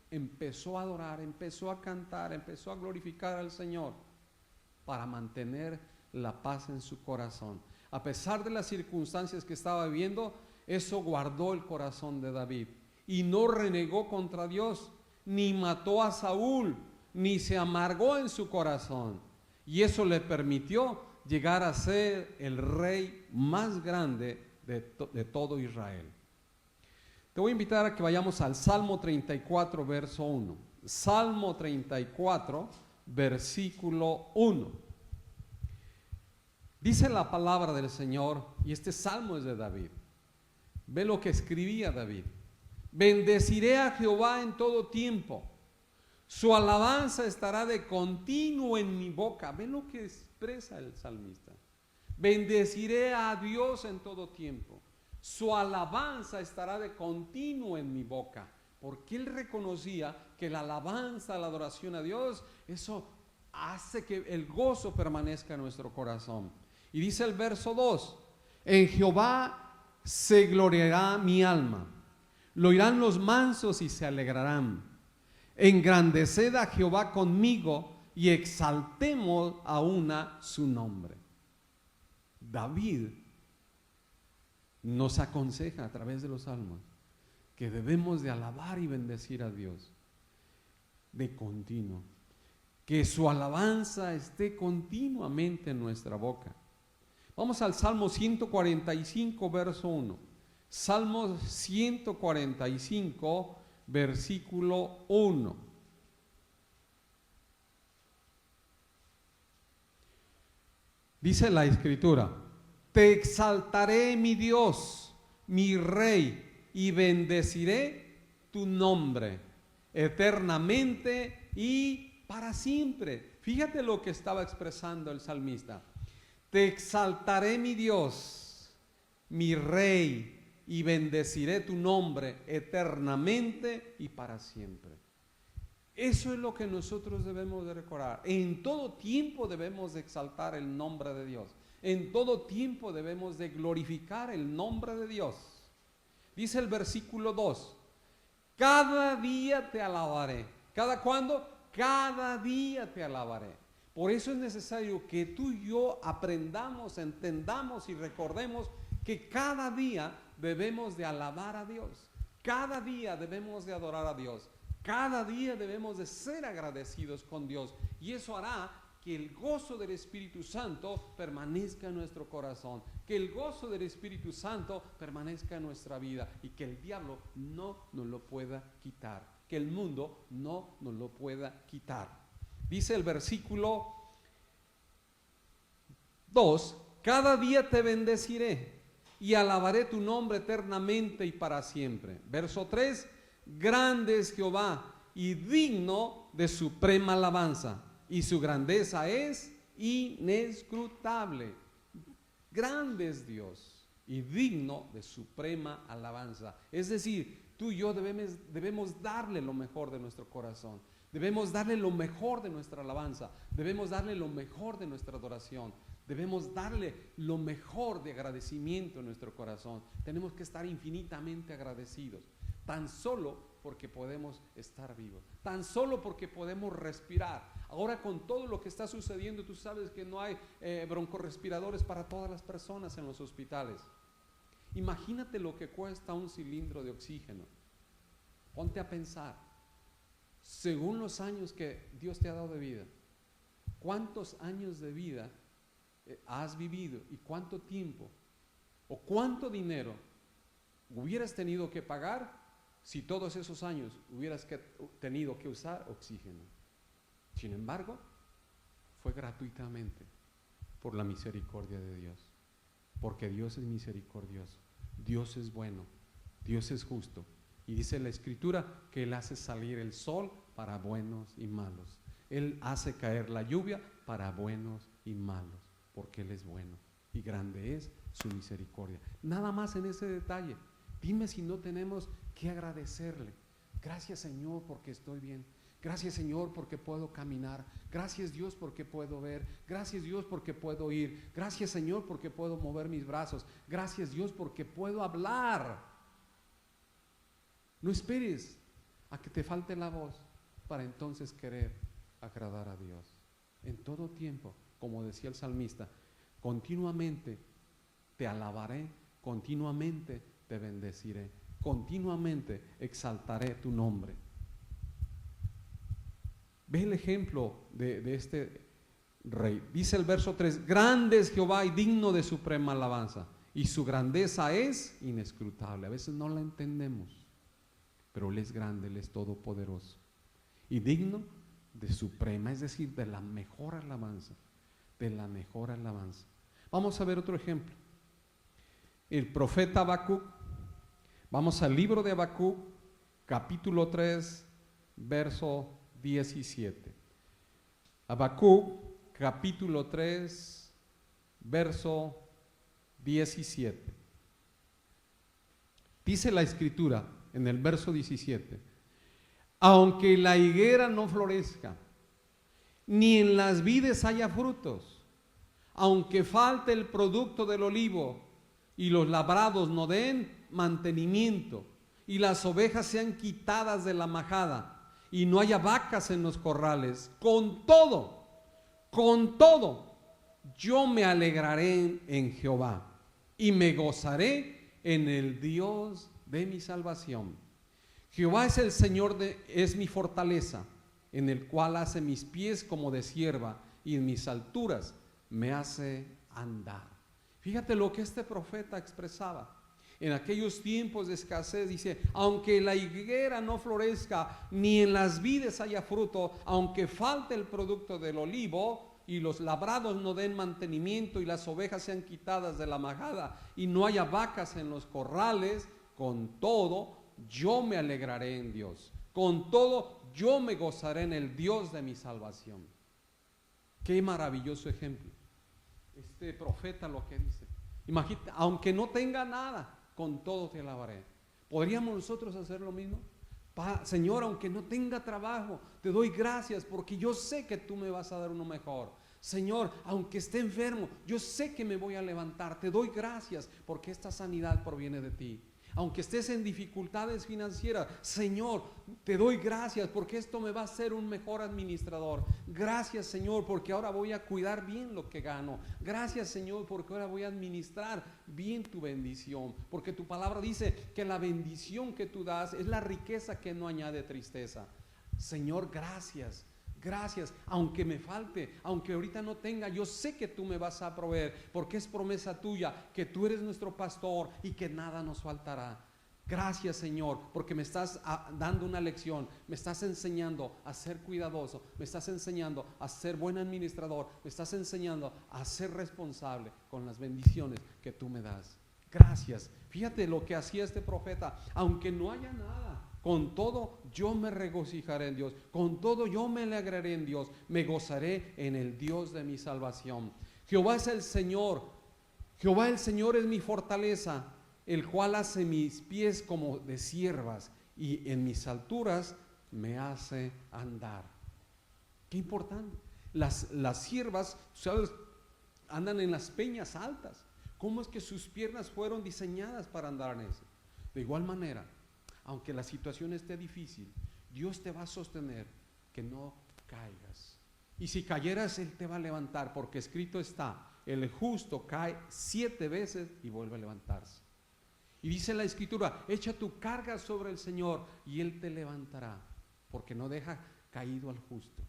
Empezó a adorar, empezó a cantar, empezó a glorificar al Señor para mantener la paz en su corazón. A pesar de las circunstancias que estaba viviendo, eso guardó el corazón de David. Y no renegó contra Dios, ni mató a Saúl, ni se amargó en su corazón. Y eso le permitió llegar a ser el rey más grande de todo Israel. Te voy a invitar a que vayamos al Salmo 34, verso 1. Salmo 34, versículo 1. Dice la palabra del Señor, y este salmo es de David. Ve lo que escribía David. Bendeciré a Jehová en todo tiempo. Su alabanza estará de continuo en mi boca. Ve lo que expresa el salmista. Bendeciré a Dios en todo tiempo. Su alabanza estará de continuo en mi boca. Porque él reconocía que la alabanza, la adoración a Dios, eso hace que el gozo permanezca en nuestro corazón. Y dice el verso 2, en Jehová se gloriará mi alma, lo oirán los mansos y se alegrarán. Engrandeced a Jehová conmigo y exaltemos a una su nombre. David nos aconseja a través de los salmos que debemos de alabar y bendecir a Dios de continuo, que su alabanza esté continuamente en nuestra boca. Vamos al Salmo 145, verso 1. Salmo 145, versículo 1. Dice la Escritura: te exaltaré, mi Dios, mi Rey, y bendeciré tu nombre eternamente y para siempre. Fíjate lo que estaba expresando el salmista. Te exaltaré, mi Dios, mi Rey, y bendeciré tu nombre eternamente y para siempre. Eso es lo que nosotros debemos de recordar. En todo tiempo debemos de exaltar el nombre de Dios. En todo tiempo debemos de glorificar el nombre de Dios. Dice el versículo 2, cada día te alabaré. ¿Cada cuándo? Cada día te alabaré. Por eso es necesario que tú y yo aprendamos, entendamos y recordemos que cada día debemos de alabar a Dios. Cada día debemos de adorar a Dios. Cada día debemos de ser agradecidos con Dios. Y eso hará que el gozo del Espíritu Santo permanezca en nuestro corazón, que el gozo del Espíritu Santo permanezca en nuestra vida y que el diablo no nos lo pueda quitar, que el mundo no nos lo pueda quitar. Dice el versículo 2, cada día te bendeciré y alabaré tu nombre eternamente y para siempre. Verso 3, grande es Jehová y digno de suprema alabanza, y su grandeza es inescrutable. Grande es Dios y digno de suprema alabanza. Es decir, tú y yo debemos darle lo mejor de nuestro corazón. Debemos darle lo mejor de nuestra alabanza. Debemos darle lo mejor de nuestra adoración. Debemos darle lo mejor de agradecimiento en nuestro corazón. Tenemos que estar infinitamente agradecidos. Tan solo porque podemos estar vivos, tan solo porque podemos respirar. Ahora con todo lo que está sucediendo, tú sabes que no hay broncorespiradores para todas las personas en los hospitales. Imagínate lo que cuesta un cilindro de oxígeno. Ponte a pensar, según los años que Dios te ha dado de vida, ¿cuántos años de vida has vivido y cuánto tiempo o cuánto dinero hubieras tenido que pagar si todos esos años hubieras tenido que usar oxígeno? Sin embargo, fue gratuitamente por la misericordia de Dios, porque Dios es misericordioso, Dios es bueno, Dios es justo, y dice la Escritura que Él hace salir el sol para buenos y malos, Él hace caer la lluvia para buenos y malos, porque Él es bueno y grande es su misericordia. Nada más en ese detalle. Dime si no tenemos que agradecerle. Gracias, Señor, porque estoy bien. Gracias, Señor, porque puedo caminar. Gracias, Dios, porque puedo ver. Gracias, Dios, porque puedo oír. Gracias, Señor, porque puedo mover mis brazos. Gracias, Dios, porque puedo hablar. No esperes a que te falte la voz para entonces querer agradar a Dios. En todo tiempo, como decía el salmista, continuamente te alabaré, continuamente te bendeciré, continuamente exaltaré tu nombre. Ve el ejemplo de este rey. Dice el verso 3, grande es Jehová y digno de suprema alabanza, y su grandeza es inescrutable. A veces no la entendemos, pero Él es grande, Él es todopoderoso y digno de suprema, es decir, de la mejor alabanza, de la mejor alabanza. Vamos a ver otro ejemplo. El profeta Habacuc, vamos al libro de Habacuc, capítulo 3, verso 17. Habacuc, capítulo 3, verso 17. Dice la escritura en el verso 17: aunque la higuera no florezca, ni en las vides haya frutos, aunque falte el producto del olivo y los labrados no den mantenimiento y las ovejas sean quitadas de la majada y no haya vacas en los corrales, con todo, yo me alegraré en Jehová y me gozaré en el Dios de mi salvación. Jehová es el Señor, es mi fortaleza, en el cual hace mis pies como de cierva y en mis alturas me hace andar. Fíjate lo que este profeta expresaba. En aquellos tiempos de escasez dice, aunque la higuera no florezca, ni en las vides haya fruto, aunque falte el producto del olivo y los labrados no den mantenimiento y las ovejas sean quitadas de la majada y no haya vacas en los corrales, con todo yo me alegraré en Dios, con todo yo me gozaré en el Dios de mi salvación. Qué maravilloso ejemplo. Este profeta lo que dice, imagínate, aunque no tenga nada, con todo te alabaré. ¿Podríamos nosotros hacer lo mismo? Señor, aunque no tenga trabajo, te doy gracias porque yo sé que tú me vas a dar uno mejor. Señor, aunque esté enfermo, yo sé que me voy a levantar, te doy gracias porque esta sanidad proviene de ti. Aunque estés en dificultades financieras, Señor, te doy gracias porque esto me va a hacer un mejor administrador. Gracias, Señor, porque ahora voy a cuidar bien lo que gano. Gracias, Señor, porque ahora voy a administrar bien tu bendición. Porque tu palabra dice que la bendición que tú das es la riqueza que no añade tristeza. Señor, gracias. Gracias, aunque me falte, aunque ahorita no tenga, yo sé que tú me vas a proveer, porque es promesa tuya, que tú eres nuestro pastor y que nada nos faltará. Gracias, Señor, porque me estás dando una lección, me estás enseñando a ser cuidadoso, me estás enseñando a ser buen administrador, me estás enseñando a ser responsable con las bendiciones que tú me das. Gracias. Fíjate lo que hacía este profeta, aunque no haya nada, con todo yo me regocijaré en Dios, con todo yo me alegraré en Dios, me gozaré en el Dios de mi salvación. Jehová es el Señor, Jehová el Señor es mi fortaleza, el cual hace mis pies como de ciervas y en mis alturas me hace andar. Qué importante. Las ciervas, ¿sabes?, andan en las peñas altas. ¿Cómo es que sus piernas fueron diseñadas para andar en eso? De igual manera, aunque la situación esté difícil, Dios te va a sostener que no caigas. Y si cayeras, Él te va a levantar, porque escrito está, el justo cae 7 veces y vuelve a levantarse. Y dice la escritura, echa tu carga sobre el Señor y Él te levantará, porque no deja caído al justo.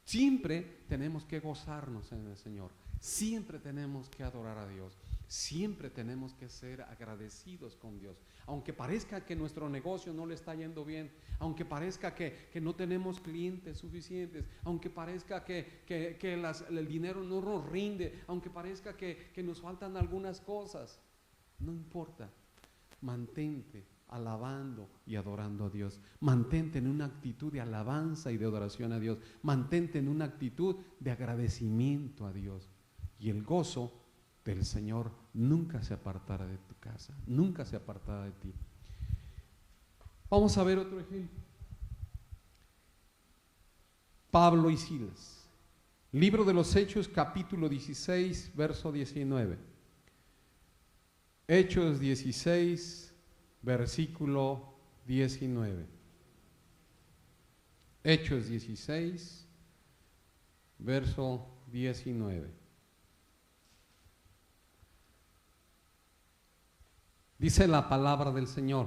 Siempre tenemos que gozarnos en el Señor, siempre tenemos que adorar a Dios, siempre tenemos que ser agradecidos con Dios. Aunque parezca que nuestro negocio no le está yendo bien, aunque parezca que no tenemos clientes suficientes, aunque parezca que el dinero no nos rinde, aunque parezca que nos faltan algunas cosas, no importa, mantente alabando y adorando a Dios, mantente en una actitud de alabanza y de adoración a Dios, mantente en una actitud de agradecimiento a Dios, y el gozo del Señor nunca se apartará de tu casa, nunca se apartará de ti. Vamos a ver otro ejemplo. Pablo y Silas. Libro de los Hechos, capítulo 16, verso 19. Hechos 16, versículo 19. Hechos 16, verso 19. Dice la palabra del Señor.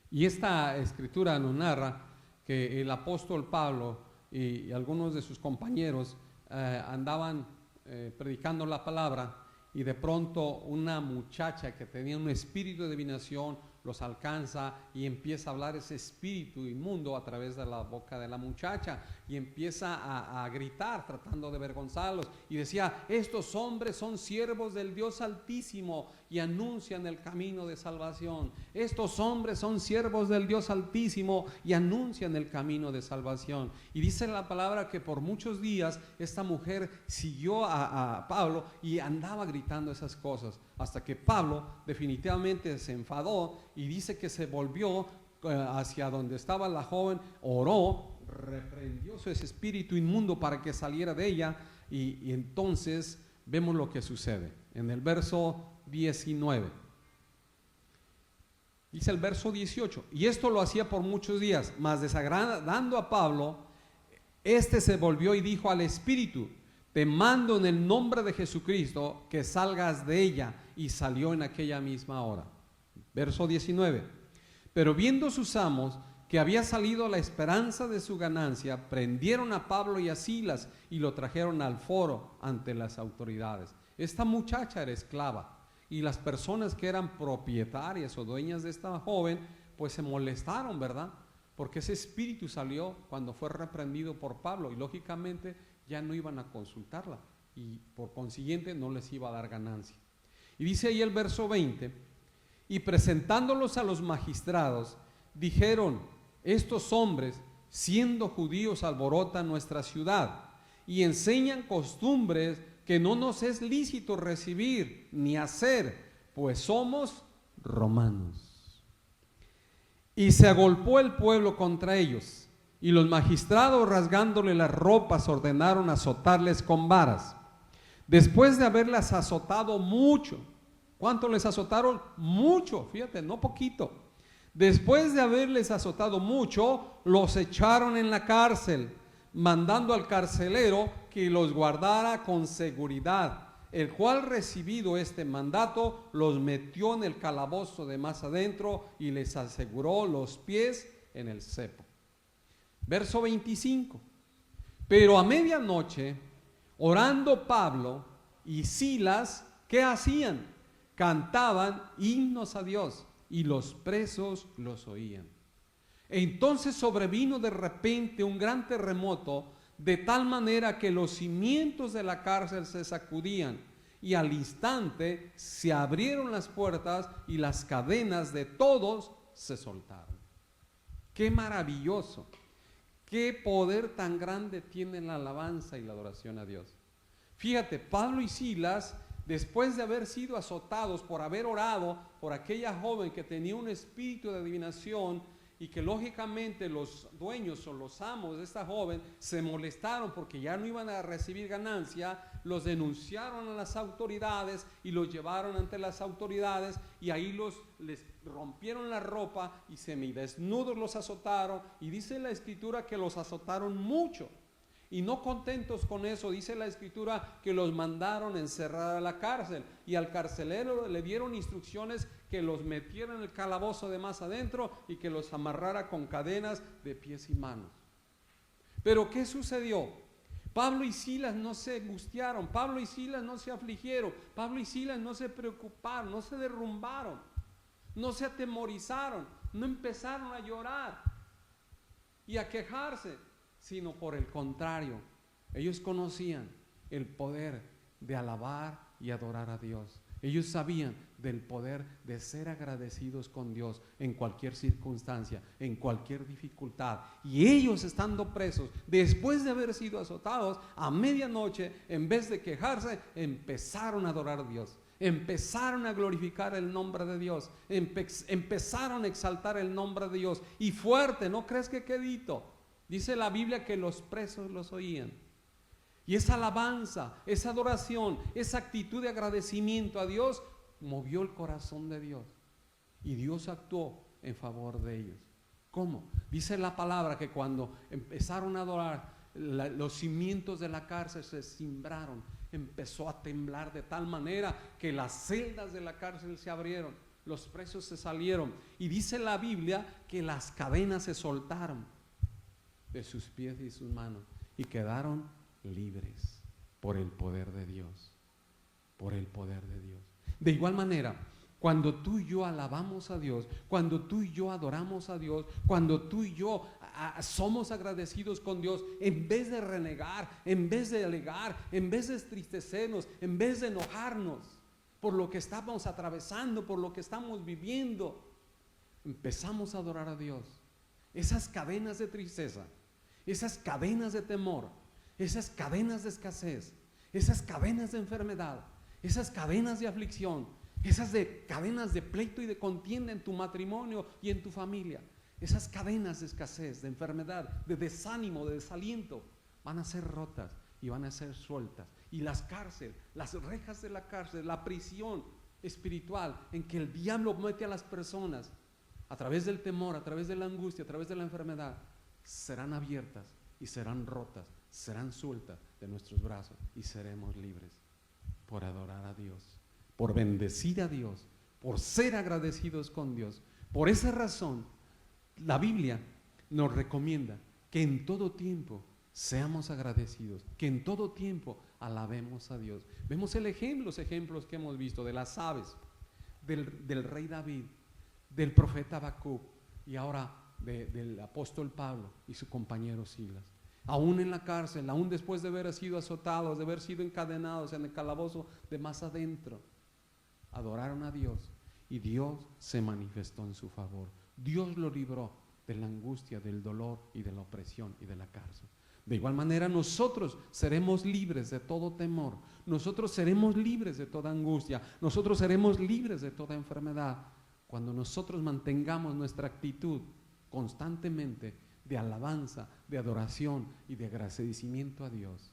Y esta escritura nos narra que el apóstol Pablo y algunos de sus compañeros andaban predicando la palabra, y de pronto una muchacha que tenía un espíritu de adivinación los alcanza y empieza a hablar ese espíritu inmundo a través de la boca de la muchacha, y empieza a gritar tratando de avergonzarlos, y decía: estos hombres son siervos del Dios Altísimo y anuncian el camino de salvación. Estos hombres son siervos del Dios Altísimo y anuncian el camino de salvación. Y dice la palabra que por muchos días esta mujer siguió a Pablo y andaba gritando esas cosas, hasta que Pablo definitivamente se enfadó y dice que se volvió hacia donde estaba la joven, oró, reprendió ese espíritu inmundo para que saliera de ella, y entonces vemos lo que sucede en el verso 19. Dice el verso 18: y esto lo hacía por muchos días, mas desagradando a Pablo, este se volvió y dijo al espíritu: te mando en el nombre de Jesucristo que salgas de ella. Y salió en aquella misma hora. Verso 19: pero viendo sus amos que había salido la esperanza de su ganancia, prendieron a Pablo y a Silas y lo trajeron al foro ante las autoridades. Esta muchacha era esclava, y las personas que eran propietarias o dueñas de esta joven pues se molestaron, ¿verdad? Porque ese espíritu salió cuando fue reprendido por Pablo, y lógicamente ya no iban a consultarla, y por consiguiente no les iba a dar ganancia. Y dice ahí el verso 20: y presentándolos a los magistrados, dijeron: estos hombres, siendo judíos, alborotan nuestra ciudad y enseñan costumbres que no nos es lícito recibir ni hacer, pues somos romanos. Y se agolpó el pueblo contra ellos, y los magistrados, rasgándole las ropas, ordenaron azotarles con varas. Después de haberlas azotado mucho. ¿Cuánto les azotaron? Mucho, fíjate, no poquito. Después de haberles azotado mucho, los echaron en la cárcel, mandando al carcelero que los guardara con seguridad, el cual, recibido este mandato, los metió en el calabozo de más adentro y les aseguró los pies en el cepo. Verso 25: pero a medianoche, orando Pablo y Silas, ¿qué hacían? Cantaban himnos a Dios, y los presos los oían. Entonces sobrevino de repente un gran terremoto, de tal manera que los cimientos de la cárcel se sacudían, y al instante se abrieron las puertas y las cadenas de todos se soltaron. ¡Qué maravilloso! ¡Qué poder tan grande tiene la alabanza y la adoración a Dios! Fíjate, Pablo y Silas, después de haber sido azotados por haber orado por aquella joven que tenía un espíritu de adivinación, y que lógicamente los dueños o los amos de esta joven se molestaron porque ya no iban a recibir ganancia, los denunciaron a las autoridades y los llevaron ante las autoridades, y ahí les rompieron la ropa y semidesnudos los azotaron, y dice la escritura que los azotaron mucho. Y no contentos con eso, dice la escritura que los mandaron encerrar a la cárcel, y al carcelero le dieron instrucciones que los metiera en el calabozo de más adentro y que los amarrara con cadenas de pies y manos. Pero ¿qué sucedió? Pablo y Silas no se angustiaron, Pablo y Silas no se afligieron, Pablo y Silas no se preocuparon, no se derrumbaron, no se atemorizaron, no empezaron a llorar y a quejarse, sino por el contrario, ellos conocían el poder de alabar y adorar a Dios. Ellos sabían del poder de ser agradecidos con Dios en cualquier circunstancia, en cualquier dificultad. Y ellos, estando presos, después de haber sido azotados, a medianoche, en vez de quejarse, empezaron a adorar a Dios. Empezaron a glorificar el nombre de Dios. Empezaron a exaltar el nombre de Dios. Y fuerte, ¿no crees que quedito? Dice la Biblia que los presos los oían. Y esa alabanza, esa adoración, esa actitud de agradecimiento a Dios movió el corazón de Dios. Y Dios actuó en favor de ellos. ¿Cómo? Dice la palabra que cuando empezaron a adorar, los cimientos de la cárcel se cimbraron. Empezó a temblar de tal manera que las celdas de la cárcel se abrieron. los presos se salieron y dice la Biblia que las cadenas se soltaron de sus pies y sus manos y quedaron libres por el poder de Dios, por el poder de Dios. De igual manera, cuando tú y yo alabamos a Dios, cuando tú y yo adoramos a Dios, cuando tú y yo somos agradecidos con Dios, en vez de renegar, en vez de alegar, en vez de entristecernos, en vez de enojarnos por lo que estamos atravesando, por lo que estamos viviendo, empezamos a adorar a Dios. Esas cadenas de tristeza, esas cadenas de temor, esas cadenas de escasez, esas cadenas de enfermedad, esas cadenas de aflicción, esas cadenas de pleito y de contienda en tu matrimonio y en tu familia, esas cadenas de escasez, de enfermedad, de desánimo, de desaliento, van a ser rotas y van a ser sueltas. Y las cárceles, las rejas de la cárcel, la prisión espiritual en que el diablo mete a las personas a través del temor, a través de la angustia, a través de la enfermedad, serán abiertas y serán rotas, serán sueltas de nuestros brazos y seremos libres por adorar a Dios, por bendecir a Dios, por ser agradecidos con Dios. Por esa razón, la Biblia nos recomienda que en todo tiempo seamos agradecidos, que en todo tiempo alabemos a Dios. Vemos los ejemplos que hemos visto de las aves, del rey David, del profeta Habacuc y ahora del apóstol Pablo y su compañero Silas. Aún en la cárcel, aún después de haber sido azotados, de haber sido encadenados en el calabozo de más adentro, adoraron a Dios y Dios se manifestó en su favor. Dios lo libró de la angustia, del dolor y de la opresión y de la cárcel. De igual manera nosotros seremos libres de todo temor, nosotros seremos libres de toda angustia, nosotros seremos libres de toda enfermedad cuando nosotros mantengamos nuestra actitud constantemente de alabanza, de adoración y de agradecimiento a Dios.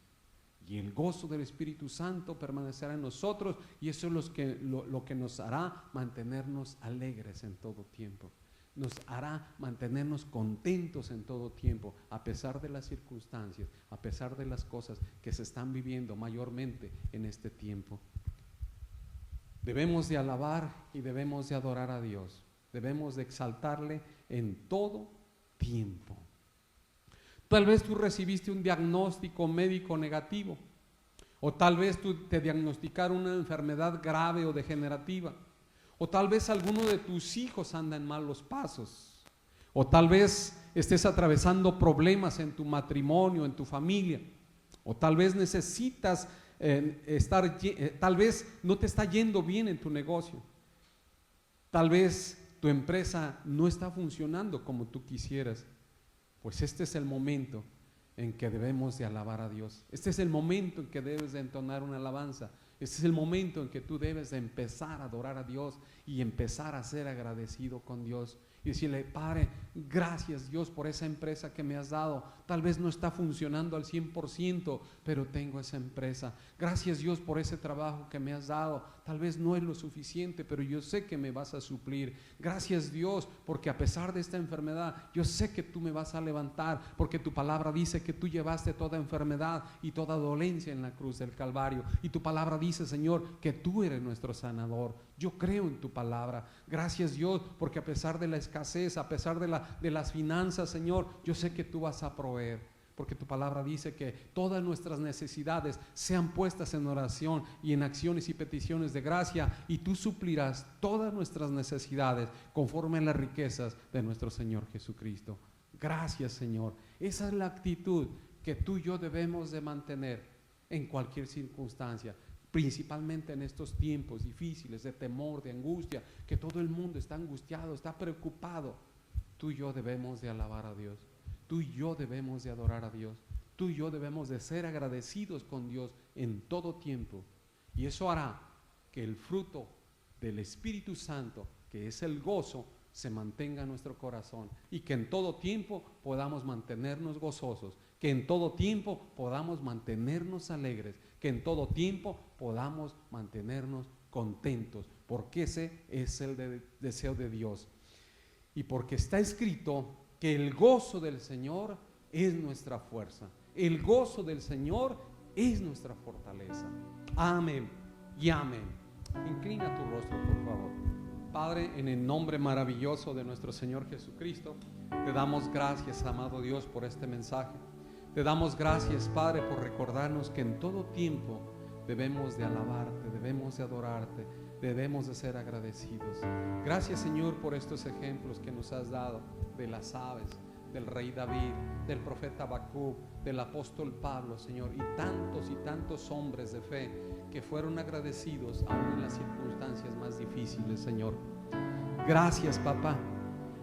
Y el gozo del Espíritu Santo permanecerá en nosotros y eso es lo que nos hará mantenernos alegres en todo tiempo. Nos hará mantenernos contentos en todo tiempo, a pesar de las circunstancias, a pesar de las cosas que se están viviendo mayormente en este tiempo. Debemos de alabar y debemos de adorar a Dios. Debemos de exaltarle en todo tiempo. Tal vez tú recibiste un diagnóstico médico negativo, o tal vez tú te diagnosticaron una enfermedad grave o degenerativa, o tal vez alguno de tus hijos anda en malos pasos, o tal vez estés atravesando problemas en tu matrimonio, en tu familia, o tal vez necesitas tal vez no te está yendo bien en tu negocio, tal vez tu empresa no está funcionando como tú quisieras. Pues este es el momento en que debemos de alabar a Dios. Este es el momento en que debes de entonar una alabanza. Este es el momento en que tú debes de empezar a adorar a Dios y empezar a ser agradecido con Dios. Y decirle: Padre, gracias Dios por esa empresa que me has dado. Tal vez no está funcionando al 100%, pero tengo esa empresa. Gracias Dios por ese trabajo que me has dado. Tal vez no es lo suficiente, pero yo sé que me vas a suplir. Gracias Dios porque a pesar de esta enfermedad, yo sé que tú me vas a levantar, porque tu palabra dice que tú llevaste toda enfermedad y toda dolencia en la cruz del Calvario. Y tu palabra dice, Señor, que tú eres nuestro sanador. Yo creo en tu palabra. Gracias Dios porque a pesar de la escasez, a pesar de las finanzas, Señor, yo sé que tú vas a proveer, porque tu palabra dice que todas nuestras necesidades sean puestas en oración y en acciones y peticiones de gracia, y tú suplirás todas nuestras necesidades conforme a las riquezas de nuestro Señor Jesucristo. Gracias Señor. Esa es la actitud que tú y yo debemos de mantener en cualquier circunstancia, principalmente en estos tiempos difíciles de temor, de angustia, que todo el mundo está angustiado, está preocupado. Tú y yo debemos de alabar a Dios, tú y yo debemos de adorar a Dios, tú y yo debemos de ser agradecidos con Dios en todo tiempo, y eso hará que el fruto del Espíritu Santo, que es el gozo, se mantenga en nuestro corazón, y que en todo tiempo podamos mantenernos gozosos, que en todo tiempo podamos mantenernos alegres, que en todo tiempo podamos mantenernos contentos, porque ese es el deseo de Dios. Y porque está escrito que el gozo del Señor es nuestra fuerza, el gozo del Señor es nuestra fortaleza. Amén y amén. Inclina tu rostro, por favor. Padre, en el nombre maravilloso de nuestro Señor Jesucristo, te damos gracias, amado Dios, por este mensaje. Te damos gracias, Padre, por recordarnos que en todo tiempo debemos de alabarte, debemos de adorarte, debemos de ser agradecidos. Gracias, Señor, por estos ejemplos que nos has dado de las aves, del rey David, del profeta Habacuc, del apóstol Pablo, Señor, y tantos hombres de fe que fueron agradecidos aún en las circunstancias más difíciles, Señor. Gracias, papá.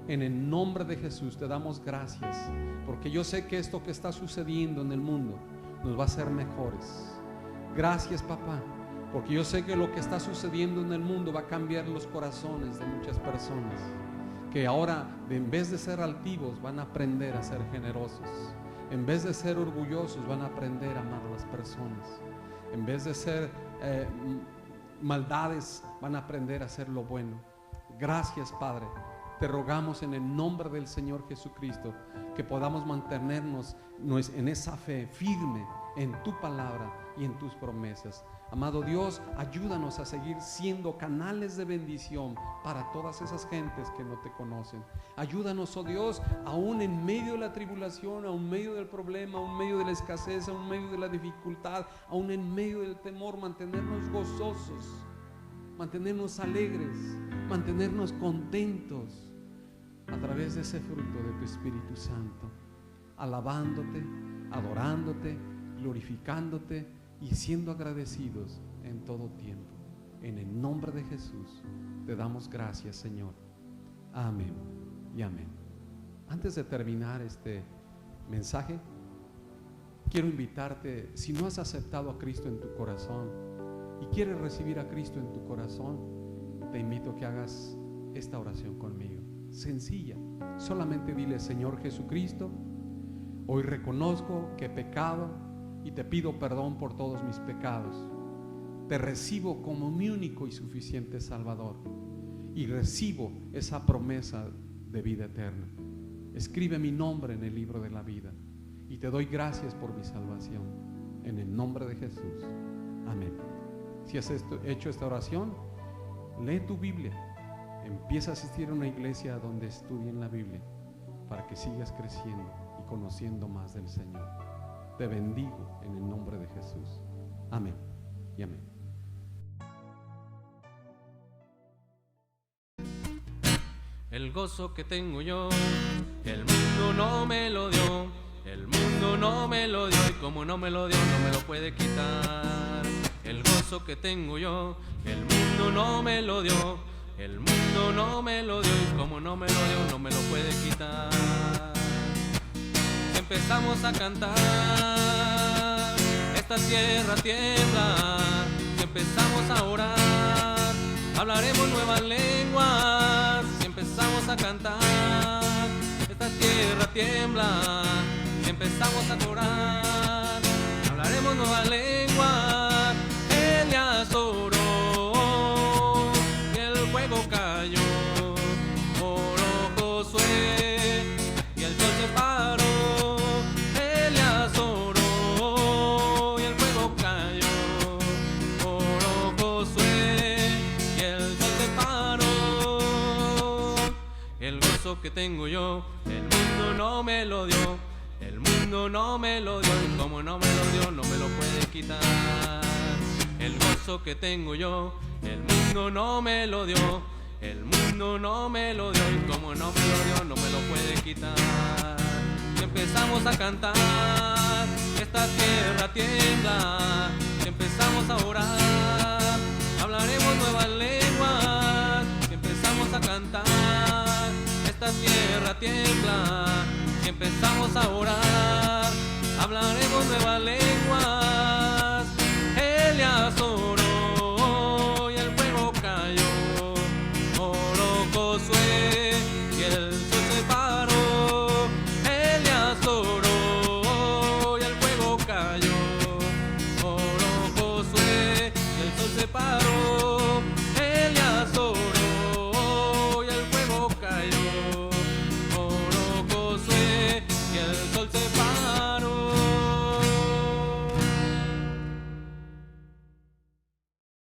En el nombre de Jesús te damos gracias, porque yo sé que esto que está sucediendo en el mundo nos va a hacer mejores. Gracias, papá, porque yo sé que lo que está sucediendo en el mundo va a cambiar los corazones de muchas personas, que ahora, en vez de ser altivos, van a aprender a ser generosos. En vez de ser orgullosos, van a aprender a amar a las personas. En vez de ser maldades, van a aprender a hacer lo bueno. Gracias, Padre. Te rogamos en el nombre del Señor Jesucristo que podamos mantenernos en esa fe firme en tu palabra y en tus promesas. Amado Dios, ayúdanos a seguir siendo canales de bendición para todas esas gentes que no te conocen. Ayúdanos, oh Dios, aún en medio de la tribulación, aún en medio del problema, aún en medio de la escasez, aún en medio de la dificultad, aún en medio del temor, mantenernos gozosos, mantenernos alegres, mantenernos contentos a través de ese fruto de tu Espíritu Santo, alabándote, adorándote, glorificándote y siendo agradecidos en todo tiempo. En el nombre de Jesús te damos gracias, Señor. Amén y amén. Antes de terminar este mensaje, quiero invitarte, si no has aceptado a Cristo en tu corazón y quieres recibir a Cristo en tu corazón, te invito a que hagas esta oración conmigo. Sencilla, solamente dile: Señor Jesucristo, hoy reconozco que he pecado y te pido perdón por todos mis pecados. Te recibo como mi único y suficiente Salvador y recibo esa promesa de vida eterna. Escribe mi nombre en el libro de la vida y te doy gracias por mi salvación. En el nombre de Jesús. Amén. Si has hecho esta oración, lee tu Biblia. Empieza a asistir a una iglesia donde estudien la Biblia para que sigas creciendo y conociendo más del Señor. Te bendigo en el nombre de Jesús. Amén y amén. El gozo que tengo yo, el mundo no me lo dio. El mundo no me lo dio y como no me lo dio, no me lo puede quitar. El gozo que tengo yo, el mundo no me lo dio. El mundo no me lo dio y como no me lo dio, no me lo puede quitar. Si empezamos a cantar, esta tierra tiembla. Si empezamos a orar, hablaremos nuevas lenguas. Si empezamos a cantar, esta tierra tiembla. Si empezamos a orar, hablaremos nuevas lenguas. Elías oró y el fuego cayó. Oró Josué y el sol se paró. Elías oró y el fuego cayó. Oró Josué y el sol se paró. El gozo que tengo yo, el mundo no me lo dio. El mundo no me lo dio y como no me lo dio, no me lo puede quitar. El gozo que tengo yo, el mundo no me lo dio. El mundo no me lo dio y como no me lo dio, no me lo puede quitar. Si empezamos a cantar, esta tierra tiembla. Si empezamos a orar, hablaremos nuevas lenguas. Si empezamos a cantar, esta tierra tiembla. Si empezamos a orar, hablaremos nuevas lenguas.